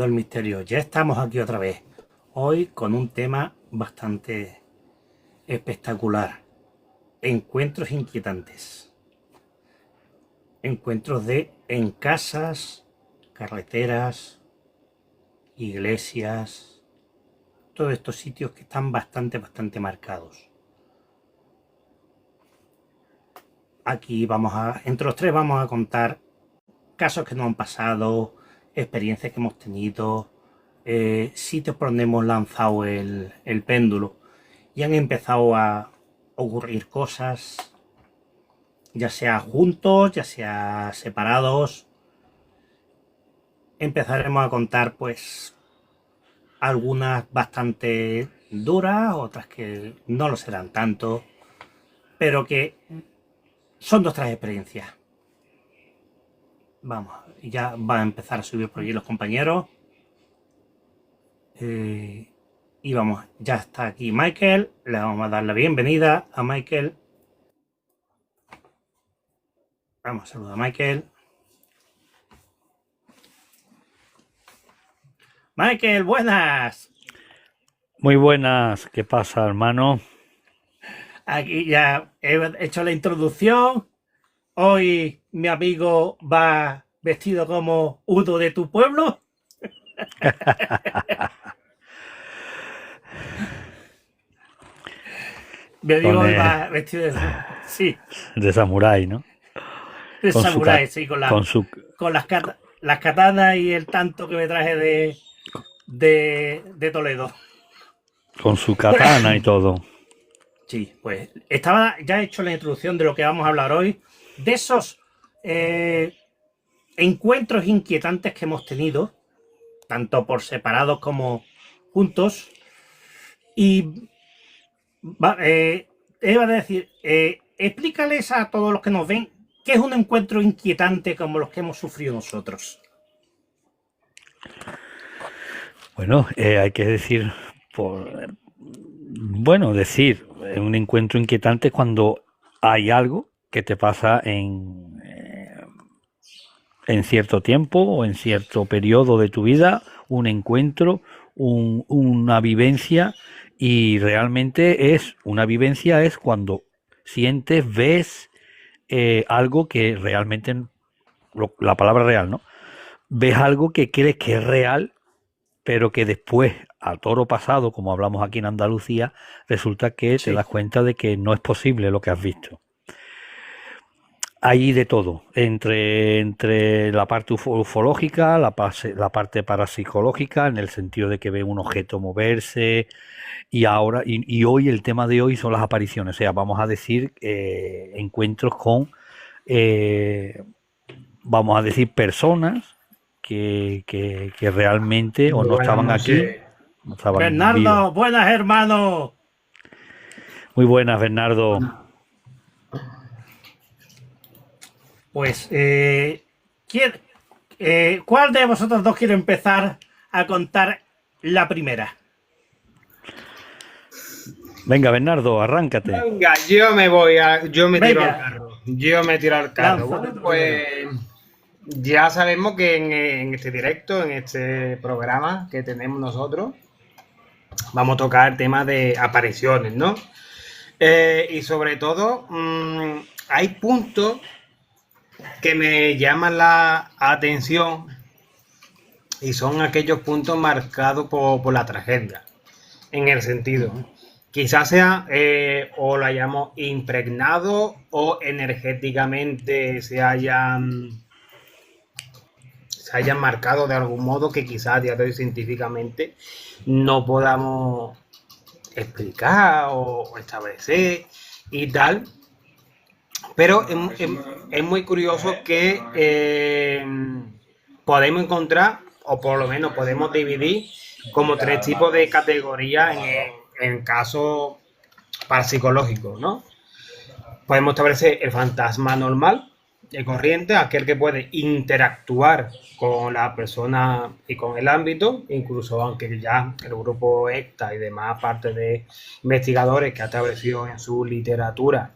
del misterio, ya estamos aquí otra vez, hoy con un tema bastante espectacular, encuentros inquietantes, encuentros en casas, carreteras, iglesias, todos estos sitios que están bastante marcados. Aquí entre los tres vamos a contar casos que nos han pasado, experiencias que hemos tenido, sitios por donde hemos lanzado el péndulo y han empezado a ocurrir cosas, ya sea juntos, ya sea separados. Empezaremos a contar pues algunas bastante duras, otras que no lo serán tanto, pero que son nuestras experiencias. Vamos, ya van a empezar a subir por allí los compañeros. Y vamos, ya está aquí Michael. Le vamos a dar la bienvenida a Michael. Vamos a saludar a Michael. Michael, buenas. Muy buenas, ¿qué pasa, hermano? Aquí ya he hecho la introducción. Hoy mi amigo va vestido como Udo de tu pueblo. Mi amigo va vestido de samurái, ¿no? De samurái, sí, con las katanas y el tanto que me traje de Toledo. Con su katana y todo. Sí, pues estaba ya hecho la introducción de lo que vamos a hablar hoy, de esos encuentros inquietantes que hemos tenido, tanto por separados como juntos. Y iba a decir, explícales a todos los que nos ven qué es un encuentro inquietante como los que hemos sufrido nosotros. Bueno, hay que decir, decir un encuentro inquietante cuando hay algo que te pasa en cierto tiempo o en cierto periodo de tu vida, un encuentro, una vivencia, y realmente una vivencia es cuando sientes, ves algo que realmente, la palabra real, ¿no? Ves algo que crees que es real, pero que después, a toro pasado, como hablamos aquí en Andalucía, resulta que te das cuenta de que no es posible lo que has visto. Hay de todo, entre la parte ufológica, la parte parapsicológica, en el sentido de que ve un objeto moverse, y hoy el tema de hoy son las apariciones, o sea, vamos a decir encuentros con, vamos a decir, personas que realmente o no estaban aquí. No estaban Bernardo, vivos. Buenas, hermano. Muy buenas, Bernardo. Pues, ¿cuál de vosotros dos quiere empezar a contar la primera? Venga, Bernardo, arráncate. Venga, yo me tiro al carro. Yo me tiro al carro. Bueno, pues ya sabemos que en este directo, en este programa que tenemos nosotros, vamos a tocar temas de apariciones, ¿no? Y sobre todo, hay puntos que me llaman la atención y son aquellos puntos marcados por la tragedia, en el sentido, quizás sea o lo hayamos impregnado o energéticamente se hayan marcado de algún modo que quizás a día de hoy científicamente no podamos explicar o establecer y tal. Pero es muy curioso que podemos encontrar, o por lo menos podemos dividir como tres tipos de categorías en casos parapsicológicos, ¿no? Podemos establecer el fantasma normal, de corriente, aquel que puede interactuar con la persona y con el ámbito, incluso aunque ya el grupo ECTA y demás parte de investigadores que ha establecido en su literatura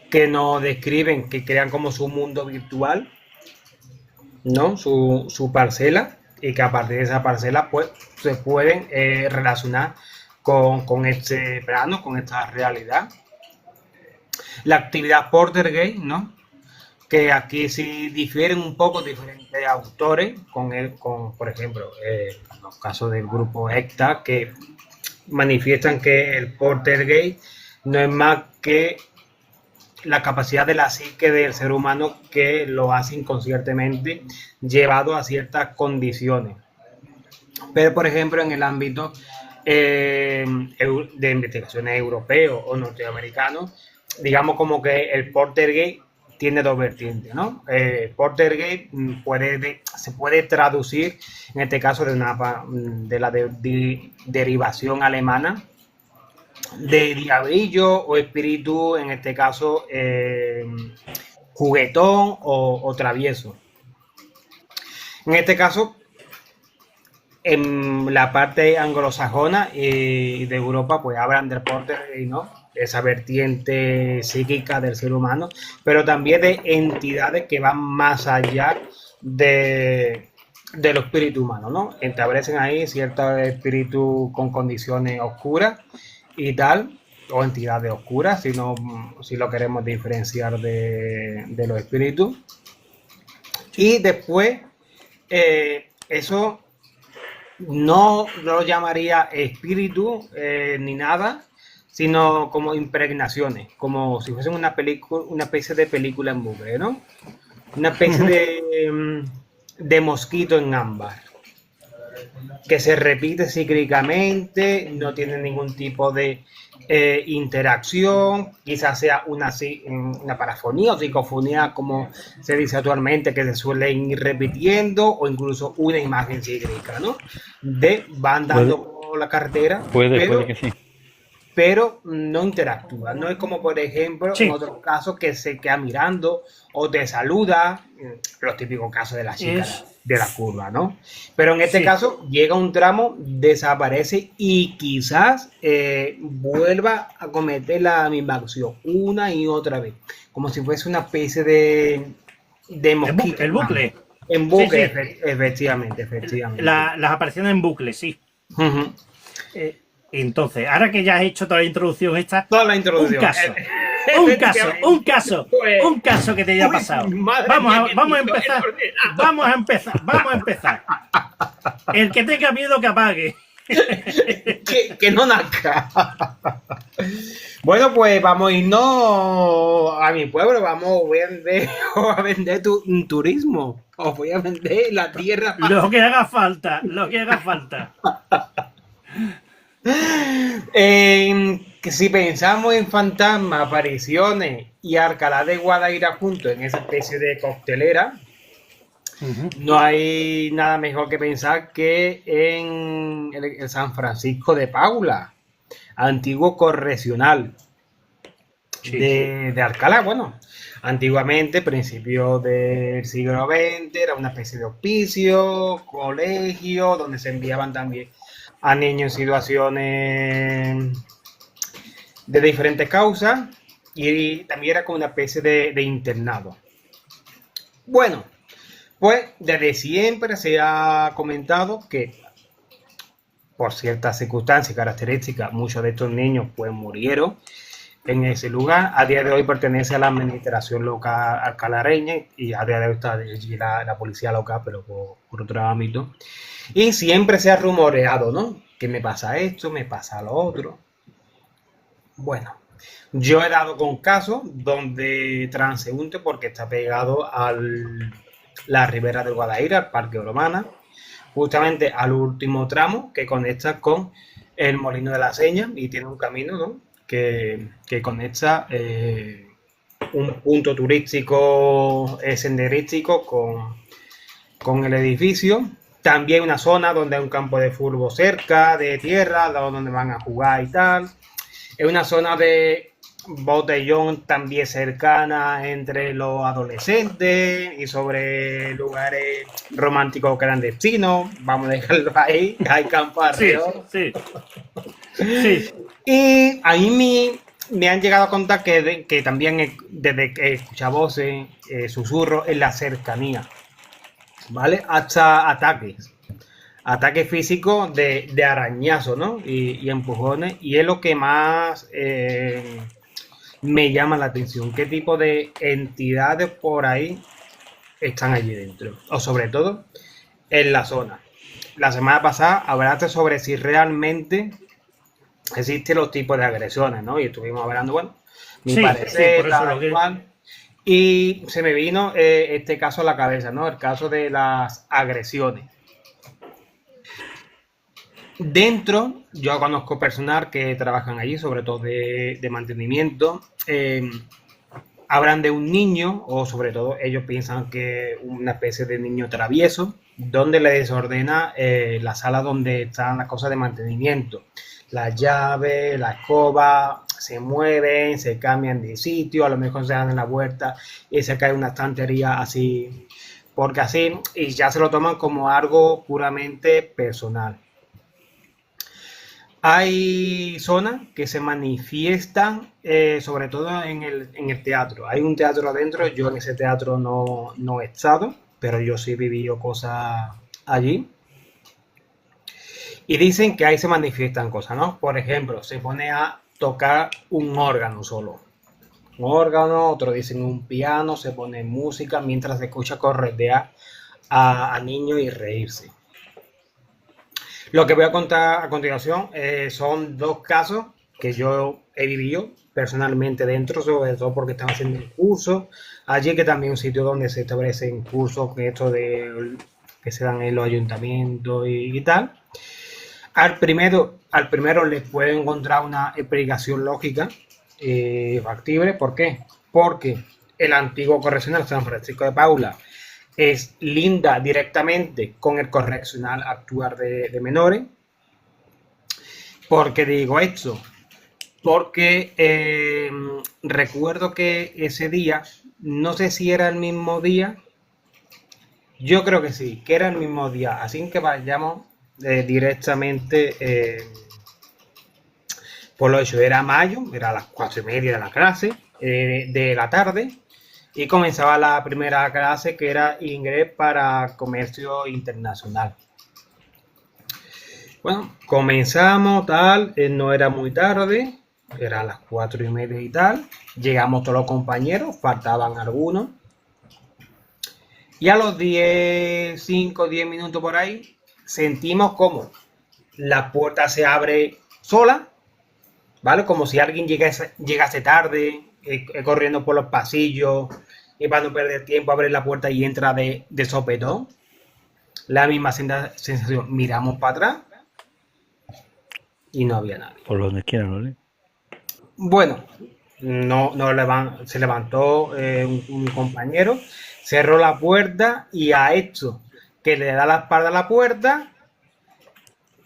que nos describen, que crean como su mundo virtual, ¿no? Su parcela, y que a partir de esa parcela pues se pueden relacionar con este plano, con esta realidad. La actividad Poltergeist, ¿no? Que aquí sí difieren un poco diferentes autores, por ejemplo, los casos del grupo ECTA, que manifiestan que el Poltergeist no es más que la capacidad de la psique del ser humano que lo hace inconscientemente llevado a ciertas condiciones. Pero, por ejemplo, en el ámbito de investigaciones europeos o norteamericanos, digamos como que el Poltergeist tiene dos vertientes, ¿no? Poltergeist se puede traducir, en este caso, de la derivación alemana, de diablillo o espíritu, en este caso, juguetón o travieso. En este caso, en la parte anglosajona y de Europa, pues hablan del Poltergeist, ¿no? Esa vertiente psíquica del ser humano, pero también de entidades que van más allá de los espíritus humanos, ¿no? Establecen ahí ciertos espíritus con condiciones oscuras y tal, o entidades oscuras, si lo queremos diferenciar de los espíritus. Y después, eso no lo llamaría espíritu ni nada, sino como impregnaciones, como si fuesen una especie de película en bucle, ¿no? Una especie de mosquito en ámbar, que se repite cíclicamente, no tiene ningún tipo de interacción, quizás sea una parafonía o psicofonía, como se dice actualmente, que se suele ir repitiendo, o incluso una imagen cíclica, ¿no? Van dando por la carretera. Puede que sí. Pero no interactúa. No es como, por ejemplo, en otros casos que se queda mirando o te saluda, los típicos casos de la chica de la curva, ¿no? Pero en este caso llega un tramo, desaparece y quizás vuelva a cometer la misma acción una y otra vez, como si fuese una especie de mosquito. El bucle. En bucle, efectivamente. Las apariciones en bucle, sí. Entonces, ahora que ya has hecho toda la introducción esta, un caso que te haya pasado. Vamos a empezar. El que tenga miedo que apague. que no nazca. Bueno, pues vamos a irnos a mi pueblo, voy a vender turismo, os voy a vender la tierra. Lo que haga falta. Si pensamos en fantasmas, apariciones y Alcalá de Guadaira juntos en esa especie de coctelera, no hay nada mejor que pensar que en el San Francisco de Paula, antiguo correccional de Alcalá. Bueno, antiguamente, principios del siglo XX, era una especie de hospicio, colegio, donde se enviaban también a niños en situaciones de diferentes causas, y también era como una especie de internado. Bueno, pues desde siempre se ha comentado que por ciertas circunstancias y características muchos de estos niños pues murieron en ese lugar. A día de hoy pertenece a la administración local alcalareña y a día de hoy está allí la policía local, pero por otro ámbito. Y siempre se ha rumoreado, ¿no? Que me pasa esto, me pasa lo otro. Bueno, yo he dado con casos donde transeúnte, porque está pegado a la ribera del Guadaira, al Parque Oromana, justamente al último tramo que conecta con el Molino de la Seña, y tiene un camino, ¿no? que conecta un punto turístico senderístico con el edificio. También una zona donde hay un campo de fútbol cerca, de tierra, donde van a jugar y tal. Es una zona de botellón también cercana entre los adolescentes y sobre lugares románticos clandestinos. Vamos a dejarlo ahí, hay campo alrededor. Sí. Y a mí me han llegado a contar que también desde que escucha voces, susurros en la cercanía, ¿vale? Hasta ataques. ataque físico de arañazo, ¿no? Y empujones. Y es lo que más me llama la atención. ¿Qué tipo de entidades por ahí están allí dentro? O sobre todo en la zona. La semana pasada hablaste sobre si realmente existen los tipos de agresiones, ¿no? Y estuvimos hablando, bueno, mi Sí, parecer, por eso tal cual. Y se me vino este caso a la cabeza, ¿no? El caso de las agresiones. Dentro, yo conozco personal que trabajan allí, sobre todo de mantenimiento. Hablan de un niño, o sobre todo ellos piensan que una especie de niño travieso, donde le desordena la sala donde están las cosas de mantenimiento. Las llaves, la escoba, se mueven, se cambian de sitio, a lo mejor se dan en la vuelta y se cae una estantería así, porque así, y ya se lo toman como algo puramente personal. Hay zonas que se manifiestan, sobre todo en el teatro. Hay un teatro adentro, yo en ese teatro no he estado, pero yo sí he vivido cosas allí. Y dicen que ahí se manifiestan cosas, ¿no? Por ejemplo, se pone a tocar un órgano solo. Un órgano, otro dicen un piano, se pone música mientras se escucha corretear a niños y reírse. Lo que voy a contar a continuación son dos casos que yo he vivido personalmente dentro, sobre todo porque estaba haciendo un curso. Allí que también es un sitio donde se establecen cursos que esto de que se dan en los ayuntamientos y tal. Al primero le puedo encontrar una explicación lógica factible. ¿Por qué? Porque el antiguo correccional San Francisco de Paula es linda directamente con el correccional actual de menores. ¿Por qué digo esto? Porque recuerdo que ese día, no sé si era el mismo día, yo creo que sí, que era el mismo día, así que vayamos directamente por lo hecho, era mayo, era a las 4:30 de la clase, de la tarde, y comenzaba la primera clase que era inglés para comercio internacional. Bueno, comenzamos tal, no era muy tarde, era a las 4:30 y tal, llegamos todos los compañeros, faltaban algunos, y a los 10, 5, 10 minutos por ahí, sentimos como la puerta se abre sola, ¿vale? Como si alguien llegase tarde, corriendo por los pasillos y para no perder tiempo abre la puerta y entra de sopetón. La misma sensación, miramos para atrás y no había nadie. Por donde quiera, ¿no? Bueno, se levantó un compañero, cerró la puerta y a esto que le da la espalda a la puerta,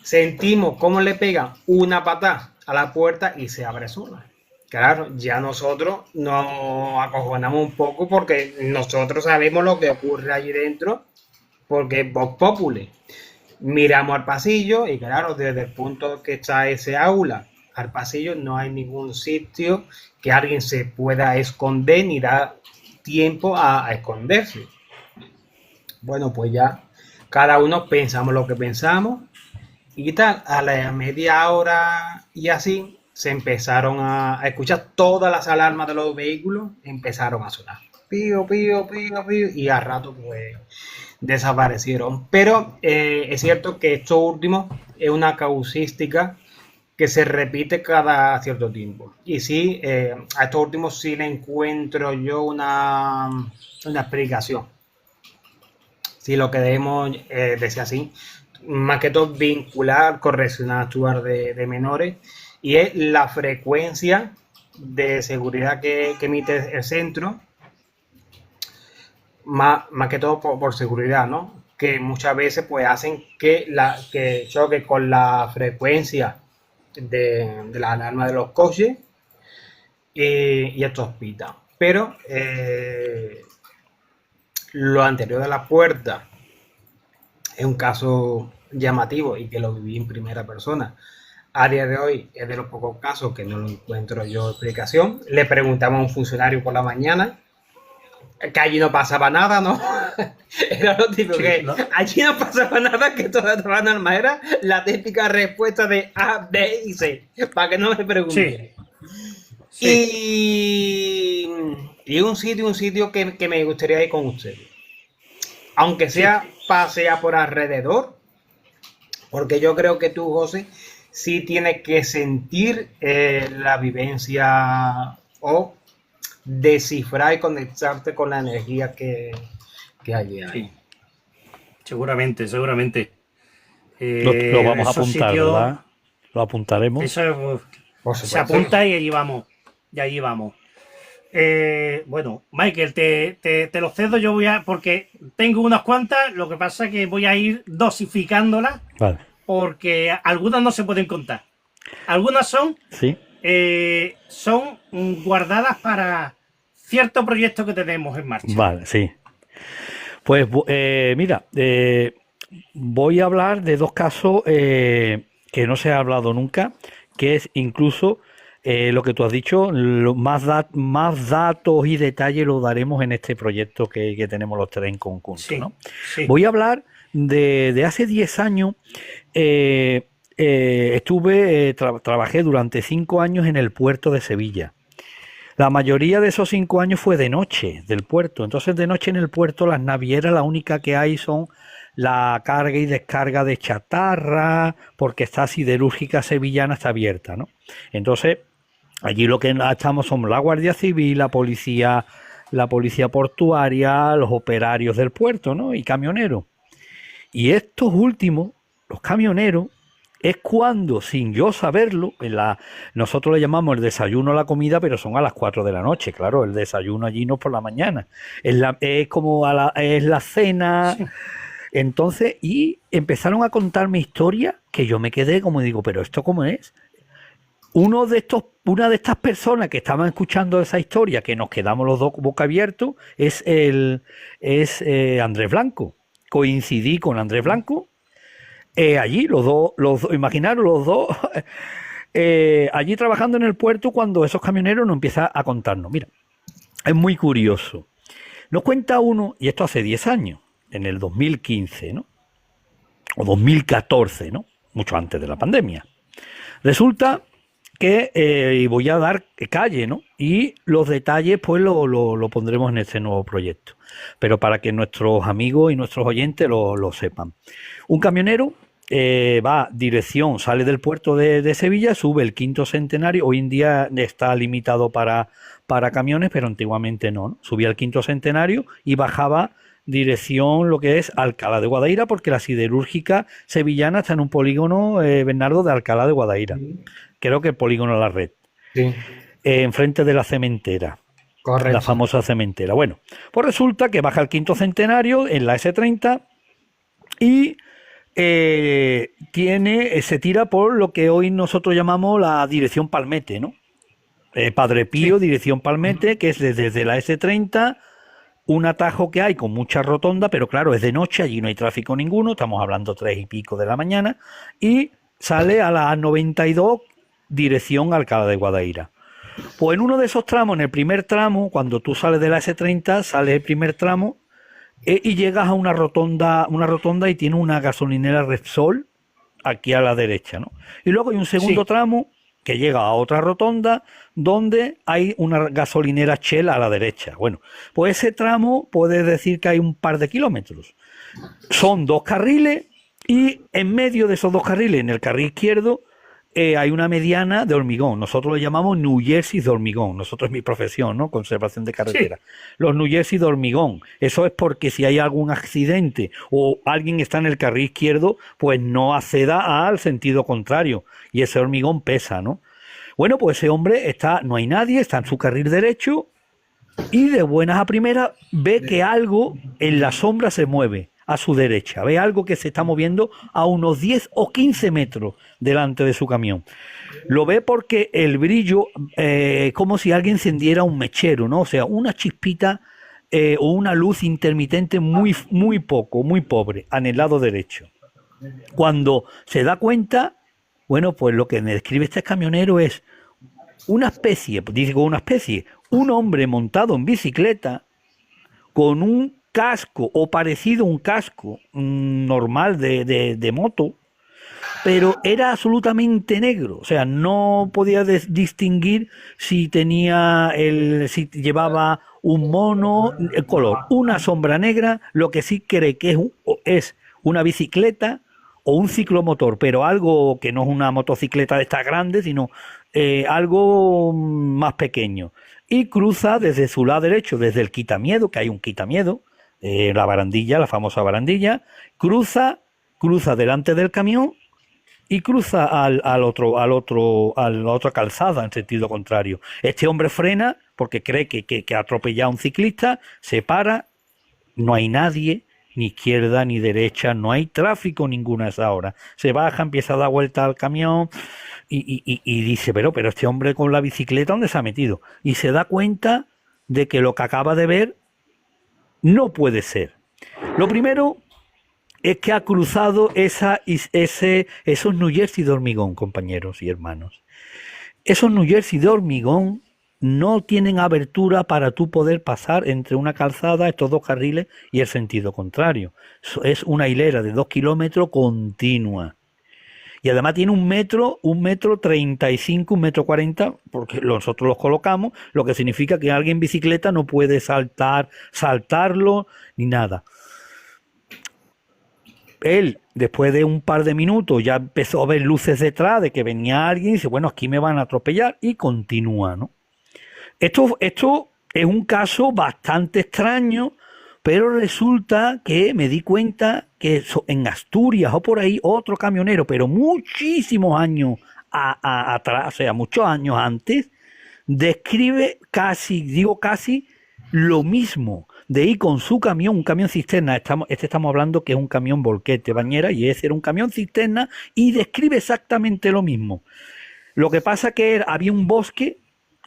sentimos cómo le pegan una patada a la puerta y se abre sola. Claro, ya nosotros nos acojonamos un poco porque nosotros sabemos lo que ocurre allí dentro, porque es Vox Populi. Miramos al pasillo y claro, desde el punto que está ese aula al pasillo no hay ningún sitio que alguien se pueda esconder ni da tiempo a esconderse. Bueno, pues ya cada uno pensamos lo que pensamos y tal. A la media hora y así se empezaron a escuchar todas las alarmas de los vehículos, empezaron a sonar. Pío, pío, pío, pío, y al rato pues desaparecieron. Pero es cierto que esto último es una causística que se repite cada cierto tiempo. Y sí, a estos últimos sí le encuentro yo una explicación. Si lo queremos decir así, más que todo vincular correccional actual de menores, y es la frecuencia de seguridad que emite el centro, más que todo por seguridad, ¿no? Que muchas veces pues hacen que choque con la frecuencia de la alarma de los coches y estos pitan. Pero lo anterior de la puerta es un caso llamativo y que lo viví en primera persona. A día de hoy es de los pocos casos que no lo encuentro yo explicación. Le preguntamos a un funcionario por la mañana que allí no pasaba nada, ¿no? Era lo típico, Sí, que no, allí no pasaba nada, que toda la norma era la típica respuesta de A, B y C, para que no me pregunten. sí, sí. Y, y un sitio que me gustaría ir con ustedes. Aunque Sí, sea pasea por alrededor, porque yo creo que tú, José, sí tienes que sentir la vivencia o descifrar y conectarte con la energía que allí hay. sí, seguramente, seguramente. Lo vamos a Esos apuntar, sitios, ¿verdad? Lo apuntaremos. eso Por se supuesto. apunta y allí vamos. Y allí vamos. Bueno, Michael, te lo cedo, yo voy a, porque tengo unas cuantas, lo que pasa es que voy a ir dosificándolas, Vale. porque algunas no se pueden contar. Algunas Sí. son guardadas para cierto proyecto que tenemos en marcha. Vale, sí. Pues mira, voy a hablar de dos casos que no se ha hablado nunca, que es incluso lo que tú has dicho, más datos y detalles lo daremos en este proyecto que tenemos los tres en conjunto, Sí, ¿no? sí, Voy a hablar de hace 10 años. Trabajé durante 5 años en el puerto de Sevilla. La mayoría de esos 5 años fue de noche del puerto. Entonces, de noche en el puerto, las navieras, la única que hay son la carga y descarga de chatarra, porque esta siderúrgica sevillana está abierta, ¿no? Entonces, allí lo que estamos son la Guardia Civil, la policía portuaria, los operarios del puerto, ¿no? Y camioneros. Y estos últimos, los camioneros, es cuando, sin yo saberlo, nosotros le llamamos el desayuno a la comida, pero son a las 4 de la noche, claro, el desayuno allí no es por la mañana, es como es la cena. sí, Entonces, y empezaron a contarme historias que yo me quedé como digo, pero ¿esto cómo es? Una de estas personas que estaban escuchando esa historia, que nos quedamos los dos boca abiertos, es Andrés Blanco. Coincidí con Andrés Blanco allí, imaginaros los dos, allí trabajando en el puerto cuando esos camioneros nos empiezan a contarnos. Mira, es muy curioso. Nos cuenta uno, y esto hace 10 años, en el 2015, ¿no? O 2014, ¿no? Mucho antes de la pandemia. Resulta que, y voy a dar calle, ¿no? Y los detalles, pues, lo pondremos en este nuevo proyecto. Pero para que nuestros amigos y nuestros oyentes lo sepan. Un camionero va dirección, sale del puerto de Sevilla, sube el quinto centenario. Hoy en día está limitado para camiones, pero antiguamente no. Subía el quinto centenario y bajaba dirección lo que es Alcalá de Guadaira, porque la siderúrgica sevillana está en un polígono, Bernardo, de Alcalá de Guadaira. Creo que el polígono La Red. Sí, Enfrente de la cementera. correcto. La famosa cementera. Bueno, pues resulta que baja el quinto centenario en la S30 y se tira por lo que hoy nosotros llamamos la dirección Palmete, ¿no? Padre Pío, sí, dirección Palmete, que es desde la S30, un atajo que hay con mucha rotonda, pero claro, es de noche, allí no hay tráfico ninguno, estamos hablando 3 y pico de la mañana, y sale a la 92, dirección Alcalá de Guadaira. Pues en uno de esos tramos, en el primer tramo, cuando tú sales de la S30, sale el primer tramo y llegas a una rotonda y tiene una gasolinera Repsol aquí a la derecha, ¿no? Y luego hay un segundo sí, tramo que llega a otra rotonda donde hay una gasolinera Shell a la derecha. Bueno, pues ese tramo puedes decir que hay un par de kilómetros. Son 2 carriles y en medio de esos 2 carriles, en el carril izquierdo, hay una mediana de hormigón. Nosotros lo llamamos New Jersey de hormigón. Nosotros es mi profesión, ¿no? Conservación de carretera. sí, Los New Jersey de hormigón. Eso es porque si hay algún accidente o alguien está en el carril izquierdo, pues no acceda al sentido contrario. Y ese hormigón pesa, ¿no? Bueno, pues ese hombre no hay nadie, está en su carril derecho y de buenas a primeras ve que algo en la sombra se mueve a su derecha, ve algo que se está moviendo a unos 10 o 15 metros delante de su camión. Lo ve porque el brillo, como si alguien encendiera un mechero, ¿no? O sea, una chispita o una luz intermitente muy, muy poco, muy pobre, en el lado derecho. Cuando se da cuenta, bueno, pues lo que me describe este camionero es una especie, digo una especie, un hombre montado en bicicleta con un casco o parecido a un casco normal de moto, pero era absolutamente negro, o sea, no podía distinguir si si llevaba un mono, el color, una sombra negra, lo que sí cree que es una bicicleta o un ciclomotor, pero algo que no es una motocicleta de estas grandes, sino algo más pequeño. Y cruza desde su lado derecho, desde el quitamiedo, que hay un quitamiedo, la barandilla, la famosa barandilla, cruza delante del camión y cruza a la otra calzada en sentido contrario. Este hombre frena porque cree que ha atropellado a un ciclista, se para, no hay nadie, ni izquierda ni derecha, no hay tráfico ninguna a esa hora. Se baja, empieza a dar vuelta al camión y dice, pero este hombre con la bicicleta, ¿dónde se ha metido? Y se da cuenta de que lo que acaba de ver no puede ser. Lo primero es que ha cruzado esos New Jersey de hormigón, compañeros y hermanos. Esos New Jersey de hormigón no tienen abertura para tú poder pasar entre una calzada, estos dos carriles, y el sentido contrario. Es una hilera de 2 kilómetros continua. Y además tiene 1,35 m, 1,40 m, porque nosotros los colocamos, lo que significa que alguien en bicicleta no puede saltarlo, ni nada. Él, después de un par de minutos, ya empezó a ver luces detrás de que venía alguien y dice, bueno, aquí me van a atropellar, y continúa, ¿no? Esto es un caso bastante extraño, pero resulta que me di cuenta que en Asturias o por ahí otro camionero, pero muchísimos años atrás, o sea, muchos años antes, describe casi lo mismo, de ir con su camión, un camión cisterna, estamos hablando que es un camión volquete bañera, y ese era un camión cisterna, y describe exactamente lo mismo. Lo que pasa que había un bosque,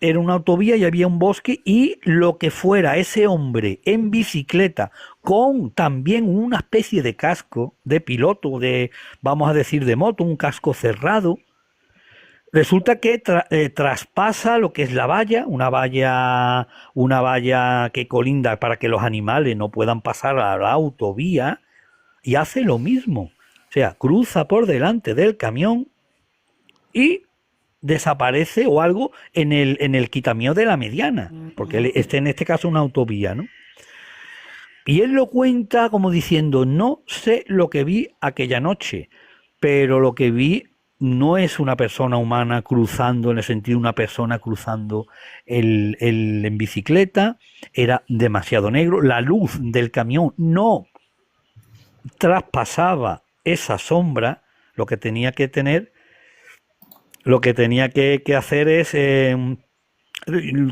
era una autovía y había un bosque, y lo que fuera ese hombre en bicicleta con también una especie de casco de piloto, vamos a decir de moto, un casco cerrado, resulta que traspasa lo que es la valla, una valla que colinda para que los animales no puedan pasar a la autovía, y hace lo mismo. O sea, cruza por delante del camión y desaparece o algo en el quitamío de la mediana, porque en este caso una autovía, ¿no? Y él lo cuenta como diciendo, no sé lo que vi aquella noche, pero lo que vi no es una persona humana cruzando, en el sentido de una persona cruzando en bicicleta, era demasiado negro, la luz del camión no traspasaba esa sombra, lo que tenía que hacer es,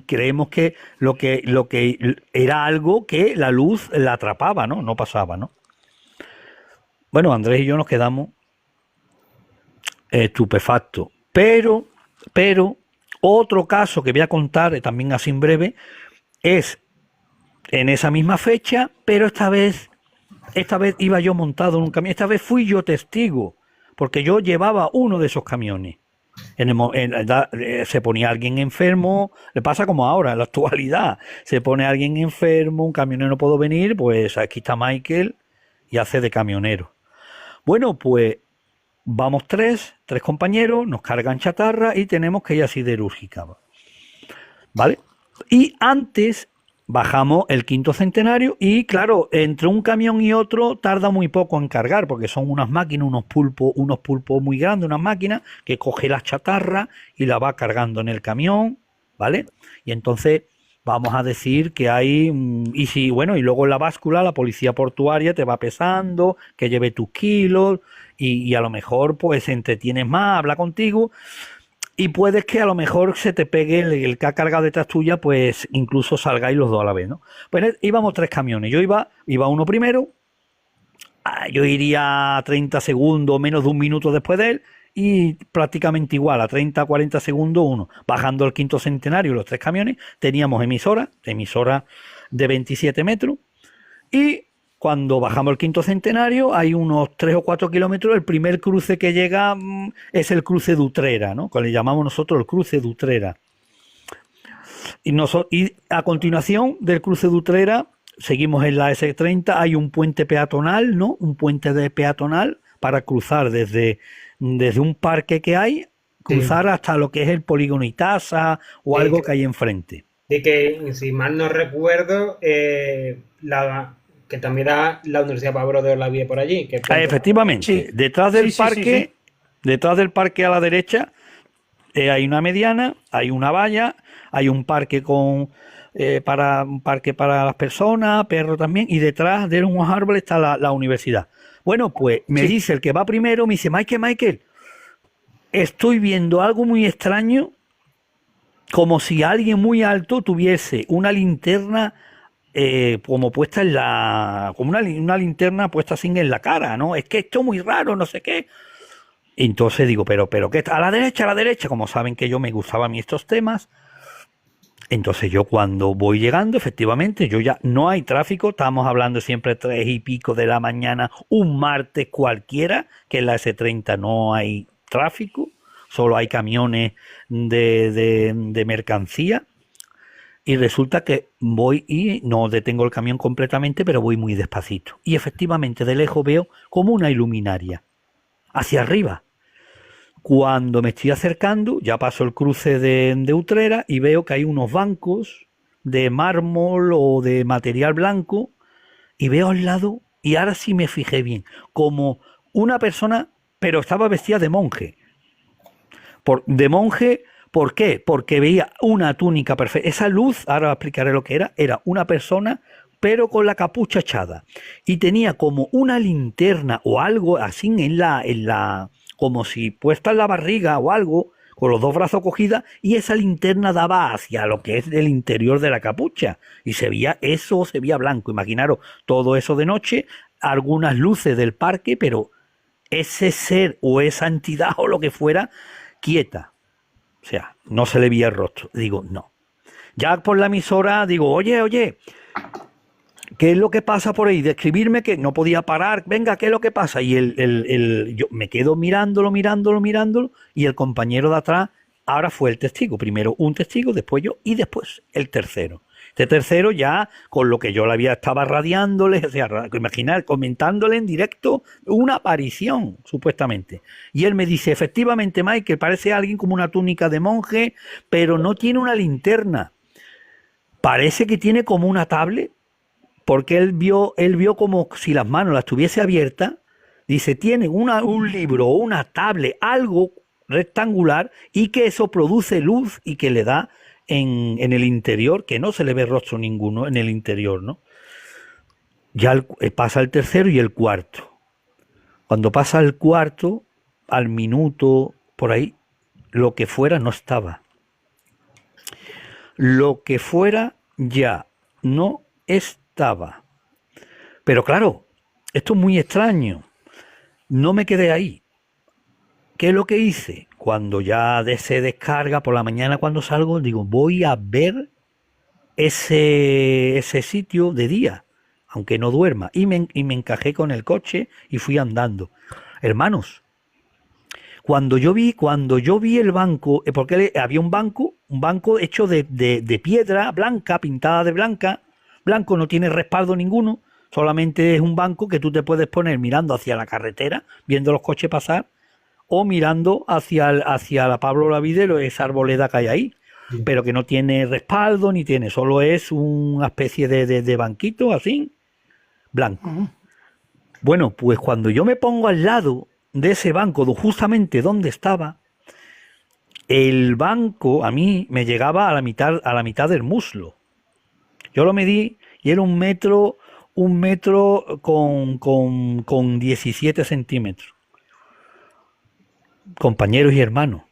creemos que lo que era algo que la luz la atrapaba, no pasaba, ¿no? Bueno, Andrés y yo nos quedamos estupefacto. Pero otro caso que voy a contar también así en breve es en esa misma fecha, pero esta vez iba yo montado en un camión, esta vez fui yo testigo, porque yo llevaba uno de esos camiones. Se ponía alguien enfermo, le pasa como ahora, en la actualidad, se pone alguien enfermo, un camionero no puede venir, pues aquí está Michael y hace de camionero. Bueno, pues vamos tres compañeros, nos cargan chatarra y tenemos que ir a siderúrgica, ¿vale? Y antes bajamos el quinto centenario y claro, entre un camión y otro tarda muy poco en cargar, porque son unas máquinas, unos pulpos muy grandes, unas máquinas que coge la chatarra y la va cargando en el camión, ¿vale? Y entonces vamos a decir que hay, y luego en la báscula la policía portuaria te va pesando, que lleve tus kilos, y a lo mejor pues se entretienes más, habla contigo, y puedes que a lo mejor se te pegue el que ha cargado detrás tuya, pues incluso salgáis los dos a la vez, ¿no? Pues íbamos 3 camiones, yo iba uno primero, yo iría a 30 segundos, menos de un minuto después de él, y prácticamente igual, a 30, 40 segundos uno. Bajando el quinto centenario, los 3 camiones, teníamos emisora de 27 metros, y cuando bajamos el quinto centenario hay unos 3 o 4 kilómetros, el primer cruce que llega es el cruce de Utrera, ¿no? Que le llamamos nosotros el cruce de Utrera. Y a continuación del cruce de Utrera seguimos en la S30, hay un puente peatonal, ¿no? Un puente de peatonal para cruzar desde un parque que hay, Sí. cruzar hasta lo que es el polígono Itasa o De algo que, que hay enfrente. de que, si mal no recuerdo, que también da la Universidad Pablo de Olavide por allí, que es Puente Peatonal. Efectivamente, Sí, sí, sí, sí, sí. detrás del parque a la derecha hay una mediana, hay una valla, hay un parque un parque para las personas, perros también, y detrás de unos árboles está la universidad. Bueno, pues me Sí. dice el que va primero, me dice, Michael, estoy viendo algo muy extraño, como si alguien muy alto tuviese una linterna como puesta como una linterna puesta así en la cara, ¿no? Es que esto es muy raro, no sé qué. Entonces digo, pero ¿qué? A la derecha, como saben que yo me gustaban a mí estos temas. Entonces yo cuando voy llegando, efectivamente, yo ya no hay tráfico, estamos hablando siempre 3:00 de la mañana, un martes cualquiera, que en la S30 no hay tráfico, solo hay camiones de mercancía. Y resulta que voy y no detengo el camión completamente, pero voy muy despacito. Y efectivamente de lejos veo como una iluminaria hacia arriba. Cuando me estoy acercando, ya paso el cruce de Utrera y veo que hay unos bancos de mármol o de material blanco y veo al lado, y ahora sí me fijé bien, como una persona, pero estaba vestida de monje. De monje, ¿por qué? Porque veía una túnica perfecta. Esa luz, ahora explicaré lo que era una persona, pero con la capucha echada. Y tenía como una linterna o algo así como si puesta en la barriga o algo, con los dos brazos cogidas, y esa linterna daba hacia lo que es el interior de la capucha. Y se veía blanco. Imaginaros todo eso de noche, algunas luces del parque, pero ese ser o esa entidad o lo que fuera, quieta. O sea, no se le veía el rostro. Digo, no. Ya por la emisora digo, oye, ¿qué es lo que pasa por ahí? De escribirme que no podía parar. Venga, ¿qué es lo que pasa? Y yo me quedo mirándolo, y el compañero de atrás ahora fue el testigo. Primero un testigo, después yo y después el tercero. Este tercero ya con lo que yo le estaba radiándole, o sea, imaginar, comentándole en directo una aparición, supuestamente. Y él me dice, efectivamente, Mike, parece alguien como una túnica de monje, pero no tiene una linterna. Parece que tiene como una tablet, porque él vio como si las manos las tuviese abiertas. Dice, tiene un libro o una tablet, algo rectangular, y que eso produce luz y que le da en el interior, que no se le ve rostro ninguno en el interior, ¿no? Ya pasa el tercero y el cuarto. Cuando pasa el cuarto, al minuto, por ahí, lo que fuera no estaba. Lo que fuera ya no estaba. Pero claro, esto es muy extraño. No me quedé ahí. ¿Qué es lo que hice? Cuando ya se descarga por la mañana, cuando salgo, digo, voy a ver ese sitio de día, aunque no duerma. Y me encajé con el coche y fui andando. Hermanos, cuando yo vi el banco, porque había un banco hecho de piedra blanca, pintada de blanca, blanco, no tiene respaldo ninguno, solamente es un banco que tú te puedes poner mirando hacia la carretera, viendo los coches pasar, o mirando hacia la Pablo Lavidero, esa arboleda que hay ahí, Sí. pero que no tiene respaldo ni tiene, solo es una especie de banquito así, blanco. Ujú. Bueno, pues cuando yo me pongo al lado de ese banco, justamente donde estaba, el banco a mí me llegaba a la mitad del muslo. Yo lo medí y era un metro con 17 centímetros. Compañeros y hermanos,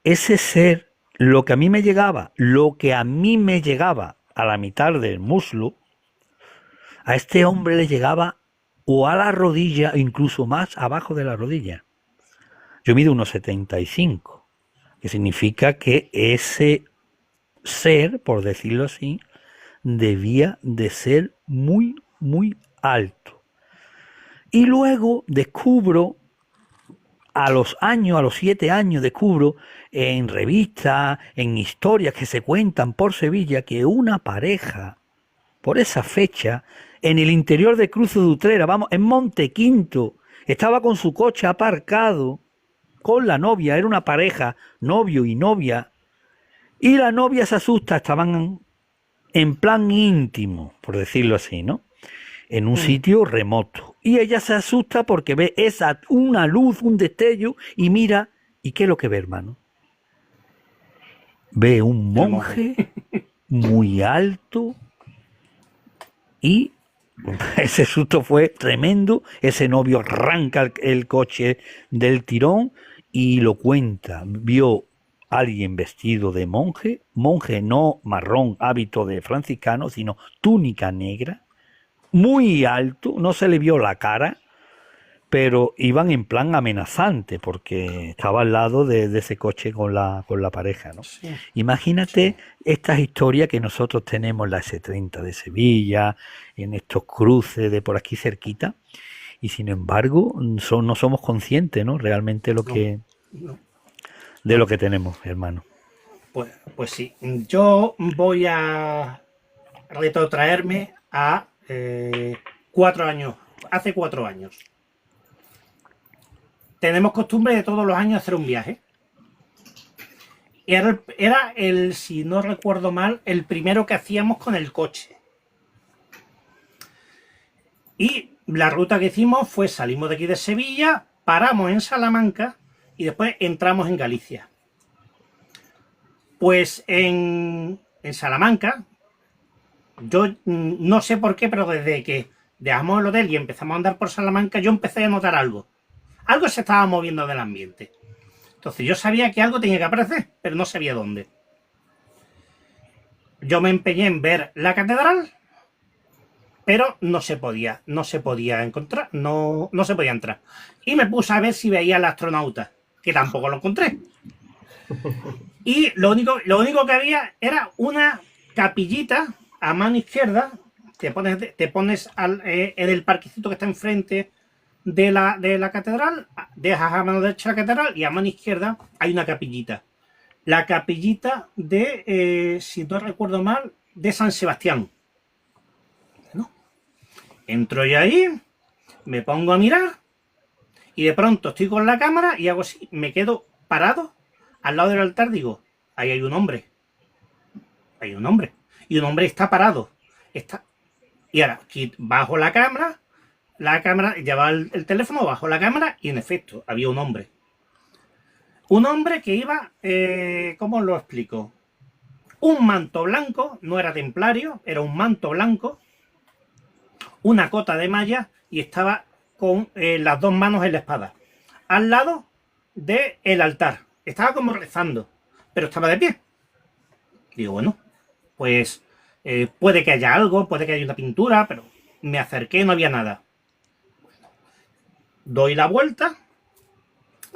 ese ser, lo que a mí me llegaba a la mitad del muslo, a este hombre le llegaba o a la rodilla, incluso más abajo de la rodilla. Yo mido 1,75, que significa que ese ser, por decirlo así, debía de ser muy, muy alto. Y luego descubro, a los 7 años, descubro en revistas, en historias que se cuentan por Sevilla, que una pareja por esa fecha, en el interior de Cruces de Utrera, vamos, en Montequinto, estaba con su coche aparcado, con la novia, era una pareja, novio y novia, y la novia se asusta, estaban en plan íntimo, por decirlo así, ¿no? En un sitio remoto. Y ella se asusta porque ve una luz, un destello, y mira, ¿y qué es lo que ve, hermano? Ve un monje muy alto y ese susto fue tremendo. Ese novio arranca el coche del tirón y lo cuenta. Vio a alguien vestido de monje, monje no marrón, hábito de franciscano, sino túnica negra, muy alto, no se le vio la cara, pero iban en plan amenazante porque estaba al lado de ese coche con la pareja, ¿no? Sí. Imagínate estas historias que nosotros tenemos en la S30 de Sevilla, en estos cruces de por aquí cerquita, y sin embargo no somos conscientes, ¿no? Realmente No. de lo que tenemos, hermano. Pues sí, yo voy a retrotraerme a 4 años, hace 4 años. Tenemos costumbre de todos los años hacer un viaje. Era el, si no recuerdo mal, el primero que hacíamos con el coche. Y la ruta que hicimos fue, salimos de aquí de Sevilla, paramos en Salamanca y después entramos en Galicia. Pues en Salamanca, yo no sé por qué, pero desde que dejamos el hotel y empezamos a andar por Salamanca, yo empecé a notar algo. Algo se estaba moviendo del ambiente. Entonces yo sabía que algo tenía que aparecer, pero no sabía dónde. Yo me empeñé en ver la catedral, pero no se podía encontrar, no se podía entrar. Y me puse a ver si veía al astronauta, que tampoco lo encontré. Y lo único que había era una capillita a mano izquierda. Te pones en el parquecito que está enfrente de la catedral, dejas a mano derecha la catedral y a mano izquierda hay una capillita. La capillita de, si no recuerdo mal, de San Sebastián. Bueno, entro yo ahí, me pongo a mirar y de pronto estoy con la cámara y hago así, me quedo parado al lado del altar, digo, ahí hay un hombre. Hay un hombre. Y un hombre está parado. Y ahora, aquí bajo la cámara, llevaba el teléfono bajo la cámara y en efecto, había un hombre. Un hombre que iba, ¿cómo lo explico? Un manto blanco, no era templario, era un manto blanco, una cota de malla y estaba con las dos manos en la espada, al lado del altar. Estaba como rezando, pero estaba de pie. Digo, bueno, pues puede que haya algo, puede que haya una pintura, pero me acerqué, no había nada. Doy la vuelta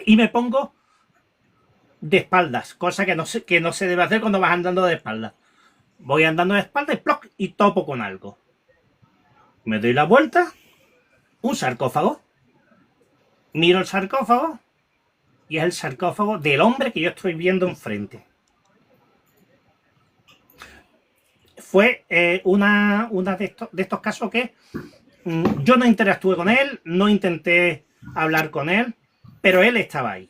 y me pongo de espaldas, cosa que no se debe hacer cuando vas andando de espaldas. Voy andando de espaldas y ¡ploc! Y topo con algo. Me doy la vuelta, un sarcófago. Miro el sarcófago y es el sarcófago del hombre que yo estoy viendo enfrente. Fue una de estos casos que yo no interactué con él, no intenté hablar con él, pero él estaba ahí.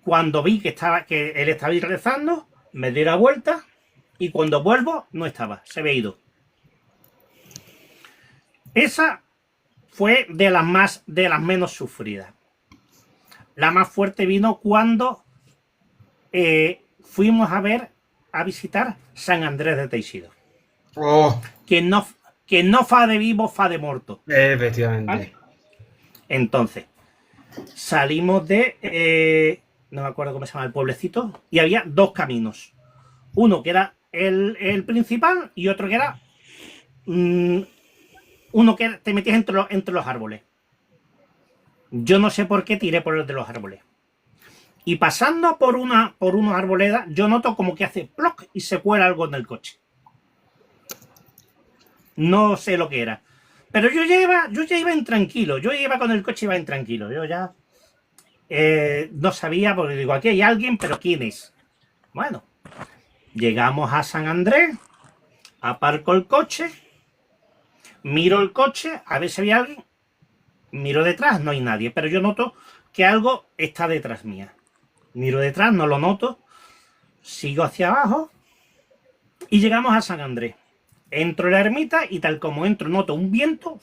Cuando vi que él estaba ahí rezando, me di la vuelta y cuando vuelvo no estaba, se había ido. Esa fue de las menos sufridas. La más fuerte vino cuando fuimos a visitar San Andrés de Teixido. Oh. Que no fa de vivo, fa de muerto. Efectivamente. ¿Vale? Entonces, salimos de... no me acuerdo cómo se llama el pueblecito. Y había dos caminos. Uno que era el principal y otro que era... uno que te metías entre los árboles. Yo no sé por qué tiré por el de los árboles. Y pasando por unas arboledas, yo noto como que hace ploc y se cuela algo en el coche. No sé lo que era. Pero yo ya iba intranquilo. Yo iba con el coche, iba intranquilo. Yo ya no sabía, porque digo, aquí hay alguien, pero ¿quién es? Bueno, llegamos a San Andrés, aparco el coche, miro el coche, a ver si había alguien, miro detrás, no hay nadie, pero yo noto que algo está detrás mía. Miro detrás, no lo noto, sigo hacia abajo y llegamos a San Andrés. Entro en la ermita y tal como entro noto un viento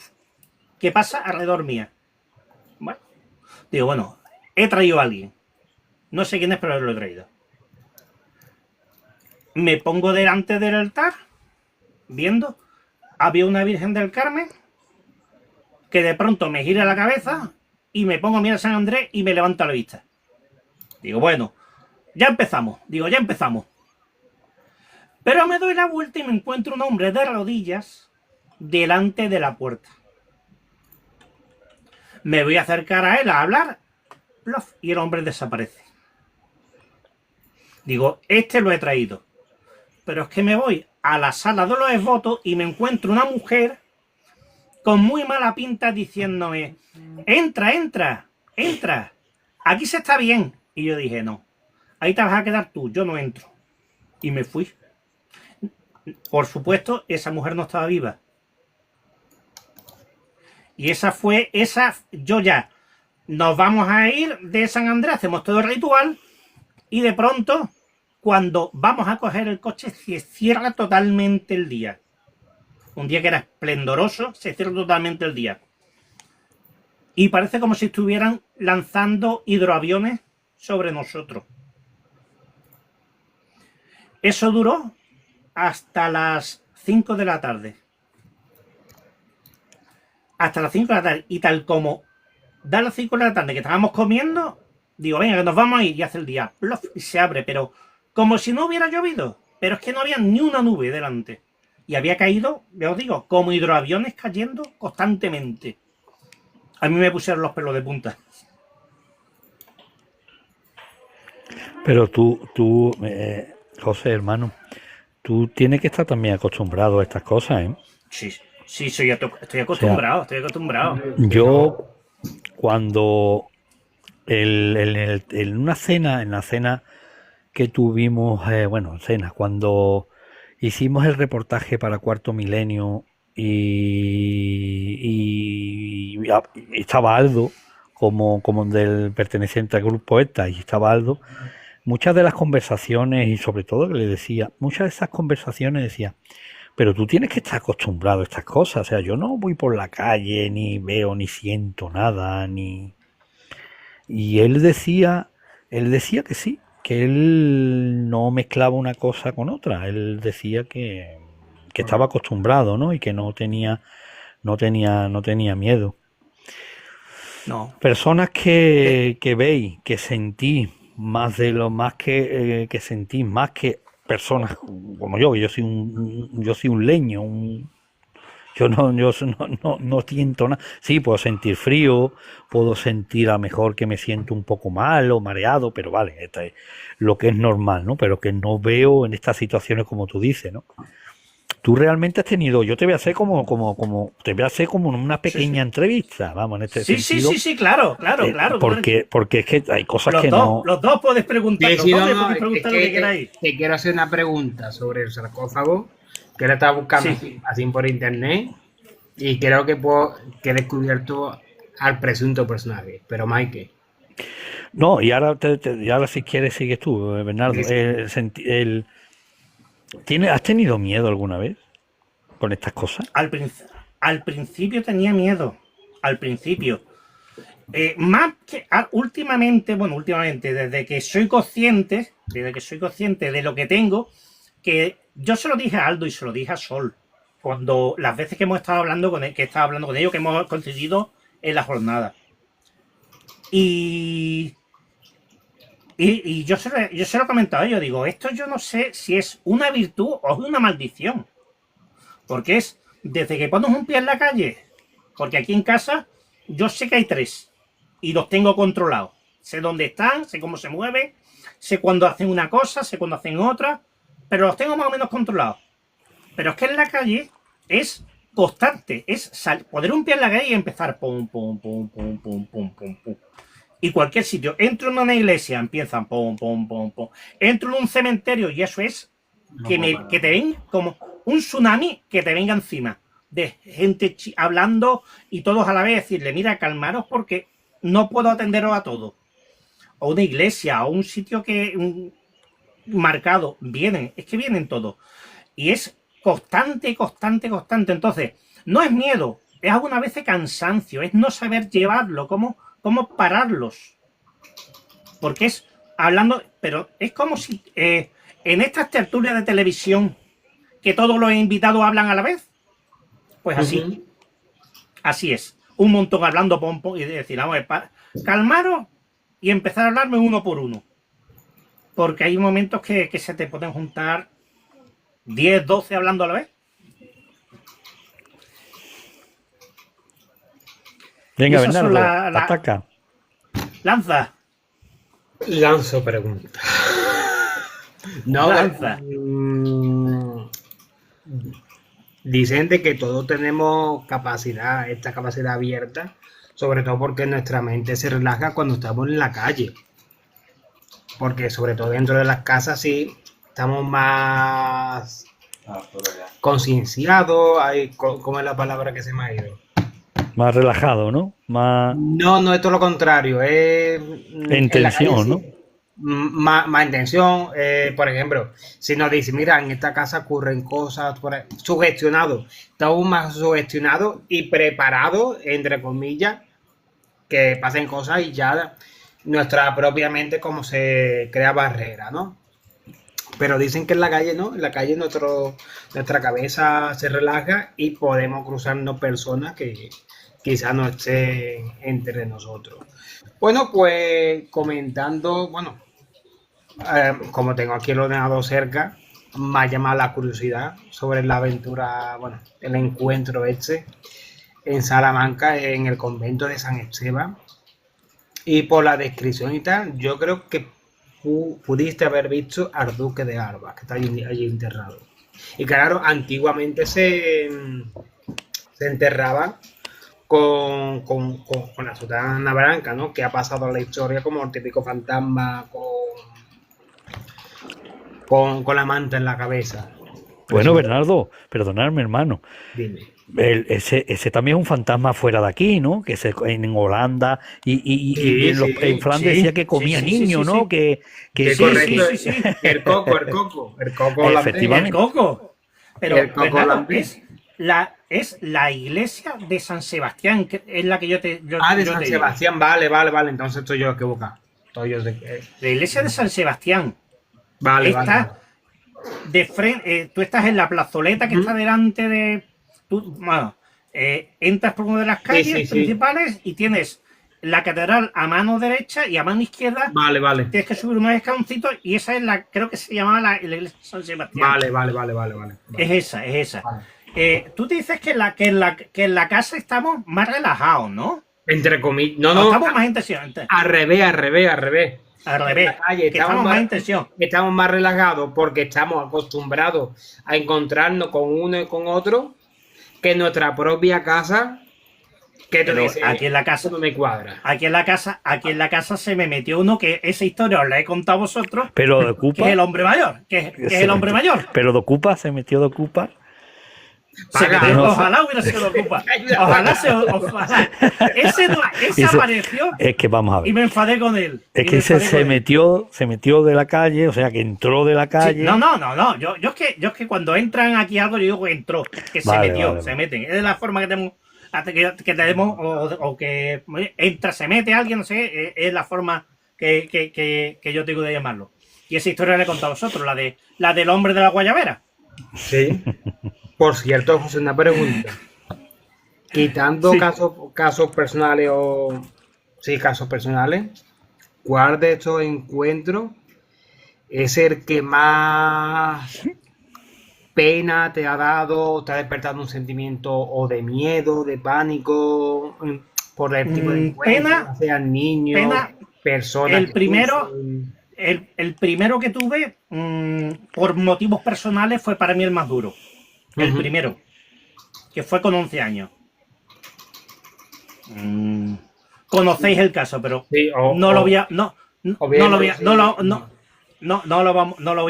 que pasa alrededor mía. Bueno, digo, bueno, he traído a alguien. No sé quién es, pero lo he traído. Me pongo delante del altar, viendo. Había una Virgen del Carmen que de pronto me gira la cabeza y me pongo a mirar San Andrés y me levanto la vista. Digo, bueno, ya empezamos. Digo, ya empezamos. Pero me doy la vuelta y me encuentro un hombre de rodillas delante de la puerta. Me voy a acercar a él a hablar, plof, y el hombre desaparece. Digo, este lo he traído. Pero es que me voy a la sala de los votos y me encuentro una mujer con muy mala pinta diciéndome, entra, entra, entra, aquí se está bien. Y yo dije, no, ahí te vas a quedar tú, yo no entro. Y me fui. Por supuesto, esa mujer no estaba viva. Y yo ya, nos vamos a ir de San Andrés, hacemos todo el ritual y de pronto, cuando vamos a coger el coche, se cierra totalmente el día. Un día que era esplendoroso, se cierra totalmente el día. Y parece como si estuvieran lanzando hidroaviones sobre nosotros. Eso duró hasta las 5 de la tarde. Hasta las 5 de la tarde. Y tal como da las 5 de la tarde que estábamos comiendo, digo, venga, que nos vamos a ir. Y hace el día, plof, y se abre, pero como si no hubiera llovido. Pero es que no había ni una nube delante. Y había caído, ya os digo, como hidroaviones cayendo constantemente. A mí me pusieron los pelos de punta. Pero tú, José, hermano, tú tienes que estar también acostumbrado a estas cosas, ¿eh? Sí, estoy acostumbrado, estoy acostumbrado. Yo, cuando en una cena, en la cena que tuvimos, cuando hicimos el reportaje para Cuarto Milenio y estaba Aldo como del perteneciente al grupo ETA y estaba Aldo, muchas de las conversaciones y sobre todo que le decía, muchas de esas conversaciones decía, pero tú tienes que estar acostumbrado a estas cosas, o sea, yo no voy por la calle ni veo ni siento nada ni. Y él decía que sí, que él no mezclaba una cosa con otra, él decía que estaba acostumbrado, ¿no? Y que no tenía miedo. No. Personas que veis, que sentís más de lo más que sentís más que personas como yo, que yo soy un leño, yo no siento nada. Sí, puedo sentir frío, puedo sentir a lo mejor que me siento un poco mal o mareado, pero vale, esto es lo que es normal, ¿no? Pero que no veo en estas situaciones como tú dices, ¿no? Tú realmente has tenido, yo te voy a hacer como una pequeña entrevista, vamos, en este sentido. Sí, claro. Porque es que hay cosas los que dos, no. Los dos podéis preguntar, Sí, podéis preguntar lo que queráis. Te quiero hacer una pregunta sobre el sarcófago, que la estaba buscando así por internet, y creo que he descubierto al presunto personaje, pero Mike. No, y ahora si quieres sigues tú, Bernardo. Sí. ¿Has tenido miedo alguna vez con estas cosas? Al principio tenía miedo. Al principio. Más que últimamente, desde que soy consciente de lo que tengo, que yo se lo dije a Aldo y se lo dije a Sol. Cuando las veces que hemos estado hablando con él, que hemos coincidido en la jornada. Y yo se lo he comentado a ellos, digo, esto yo no sé si es una virtud o es una maldición. Porque es desde que pones un pie en la calle, porque aquí en casa yo sé que hay 3 y los tengo controlados. Sé dónde están, sé cómo se mueven, sé cuándo hacen una cosa, sé cuándo hacen otra, pero los tengo más o menos controlados. Pero es que en la calle es constante, es poner un pie en la calle y empezar pum, pum, pum, pum, pum, pum, pum, pum. Y cualquier sitio, entro en una iglesia, empiezan pum, pum, pum, pum. Entro en un cementerio y eso es que te ven como un tsunami que te venga encima, de gente hablando y todos a la vez decirle, mira, calmaros porque no puedo atenderos a todos. O una iglesia, o un sitio que marcado, es que vienen todos. Y es constante. Entonces, no es miedo, es alguna vez cansancio, es no saber llevarlo, cómo pararlos. Porque es hablando, pero es como si en estas tertulias de televisión que todos los invitados hablan a la vez, pues así, así es, un montón hablando pompo y decir, vamos a ver, calmaros y empezar a hablarme uno por uno, porque hay momentos que se te pueden juntar 10, 12 hablando a la vez. Venga, Bernardo, ataca. Lanzo pregunta. No, lanza. Dicen de que todos tenemos esta capacidad abierta, sobre todo porque nuestra mente se relaja cuando estamos en la calle. Porque sobre todo dentro de las casas sí estamos más concienciados. ¿Cómo es la palabra que se me ha ido? Más relajado, ¿no? No, es todo lo contrario. Es en tensión, ¿no? Más intención. Por ejemplo, si nos dice, mira, en esta casa ocurren cosas sugestionados, estamos más sugestionados y preparados, entre comillas, que pasen cosas y ya nuestra propia mente como se crea barrera, ¿no? Pero dicen que en la calle, ¿no? En la calle nuestra cabeza se relaja y podemos cruzarnos personas que quizás no estén entre nosotros. Bueno, pues comentando, como tengo aquí el ordenador cerca, me ha llamado la curiosidad sobre la aventura, el encuentro en Salamanca, en el convento de San Esteban. Y por la descripción y tal, yo creo que pudiste haber visto al duque de Alba, que está allí enterrado. Y claro, antiguamente se enterraban con la sotana blanca, ¿no? Que ha pasado a la historia como el típico fantasma con la manta en la cabeza. Bueno, Bernardo, perdonadme, hermano. Dime. Ese también es un fantasma fuera de aquí, ¿no? Que en Holanda y en Flandes decía que comía niños, ¿no? Que correcto. El coco. Efectivamente. El coco. Pero el coco Bernardo, es la iglesia de San Sebastián, que es la que yo te... de San Sebastián, vale. Entonces estoy yo equivocado. La iglesia de San Sebastián. Vale. De frente, tú estás en la plazoleta que está delante de... entras por una de las calles principales y tienes la catedral a mano derecha y a mano izquierda. Vale. Tienes que subir unos escaloncitos y esa es creo que se llamaba la iglesia de San Sebastián. Vale. Es esa. Vale. Tú te dices que en la casa estamos más relajados, ¿no? Entre comillas. No. Estamos más en tensión. Al revés. Al revés. Calle, que estamos más en tensión. Estamos más relajados porque estamos acostumbrados a encontrarnos con uno y con otro que en nuestra propia casa. Que te dice, aquí en la casa no me cuadra. Aquí en la casa se me metió uno que esa historia os la he contado a vosotros. Pero de Ocupa. Que es el hombre mayor. Que es el hombre mayor. Pero de Ocupa se metió de Ocupa. Ojalá hubiera sido de Ocupa. Ojalá. Ese apareció. Es que vamos a ver. Y me enfadé con él. Es que se metió de la calle, o sea que entró de la calle. Sí, no. Yo es que cuando entran aquí algo, yo digo que entró. Que se metió, se meten. Es de la forma que tenemos, o que entra, se mete alguien, no sé, es la forma que yo tengo de llamarlo. Y esa historia la he contado a vosotros, la del hombre de la guayabera. Sí. Por cierto, José, una pregunta. Quitando casos personales casos personales, ¿cuál de estos encuentros es el que más pena te ha dado, te ha despertado un sentimiento o de miedo, de pánico, por el tipo de encuentros, sean niños, personas? El primero que tuve, por motivos personales, fue para mí el más duro. El primero, que fue con 11 años. Conocéis el caso, pero no lo voy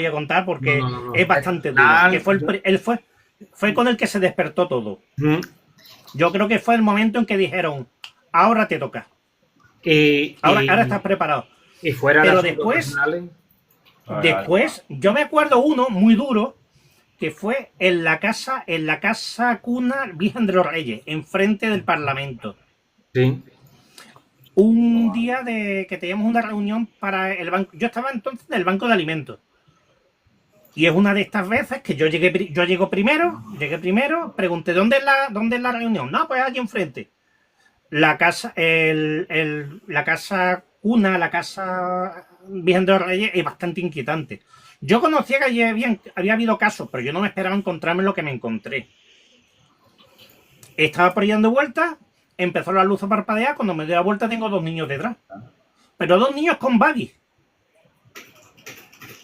a contar porque es bastante duro. fue con el que se despertó todo. Mm. Yo creo que fue el momento en que dijeron, ahora te toca, Y, ahora y, estás preparado. y fuera de Pero asuntos personales. después, yo me acuerdo uno muy duro, que fue en la casa cuna Virgen de los Reyes, enfrente del Parlamento. Sí. Un día de que teníamos una reunión para el banco. Yo estaba entonces en el banco de alimentos. Y es una de estas veces que yo llegué primero, pregunté dónde es la reunión. No, pues aquí enfrente. La casa, la casa cuna, la casa Virgen de los Reyes es bastante inquietante. Yo conocía que allí había habido casos, pero yo no me esperaba encontrarme lo que me encontré. Estaba por ahí dando vueltas, empezó la luz a parpadear, cuando me doy la vuelta tengo dos niños detrás. Pero dos niños con buggy.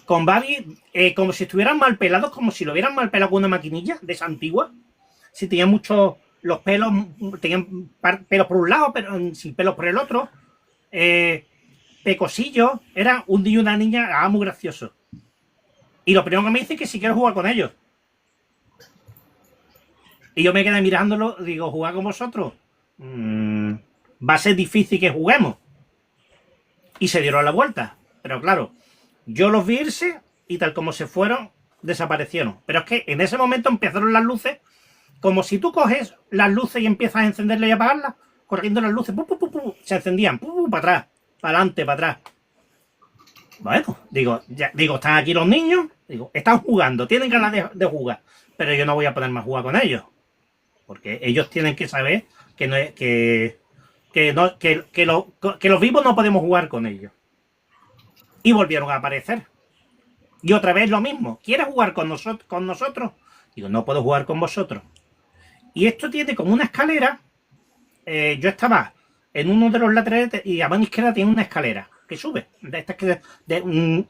Con buggy, como si estuvieran mal pelados, como si lo hubieran mal pelado con una maquinilla de esa antigua. Si tenían muchos, los pelos, tenían pelos por un lado, pero sin pelos por el otro. Pecosillos, era un niño y una niña, muy gracioso. Y lo primero que me dice es que si quiero jugar con ellos. Y yo me quedé mirándolo, digo, ¿jugar con vosotros? Va a ser difícil que juguemos. Y se dieron la vuelta. Pero claro, yo los vi irse y tal como se fueron, desaparecieron. Pero es que en ese momento empezaron las luces, como si tú coges las luces y empiezas a encenderlas y apagarlas, corriendo las luces, se encendían, para atrás, para adelante, para atrás. Bueno, digo, están aquí los niños, digo, están jugando, tienen ganas de jugar, pero yo no voy a ponerme a jugar con ellos, porque ellos tienen que saber que no es que los vivos no podemos jugar con ellos. Y volvieron a aparecer. Y otra vez lo mismo. ¿Quieres jugar con nosotros? Digo, no puedo jugar con vosotros. Y esto tiene como una escalera. Yo estaba en uno de los laterales y a mano izquierda tiene una escalera que sube.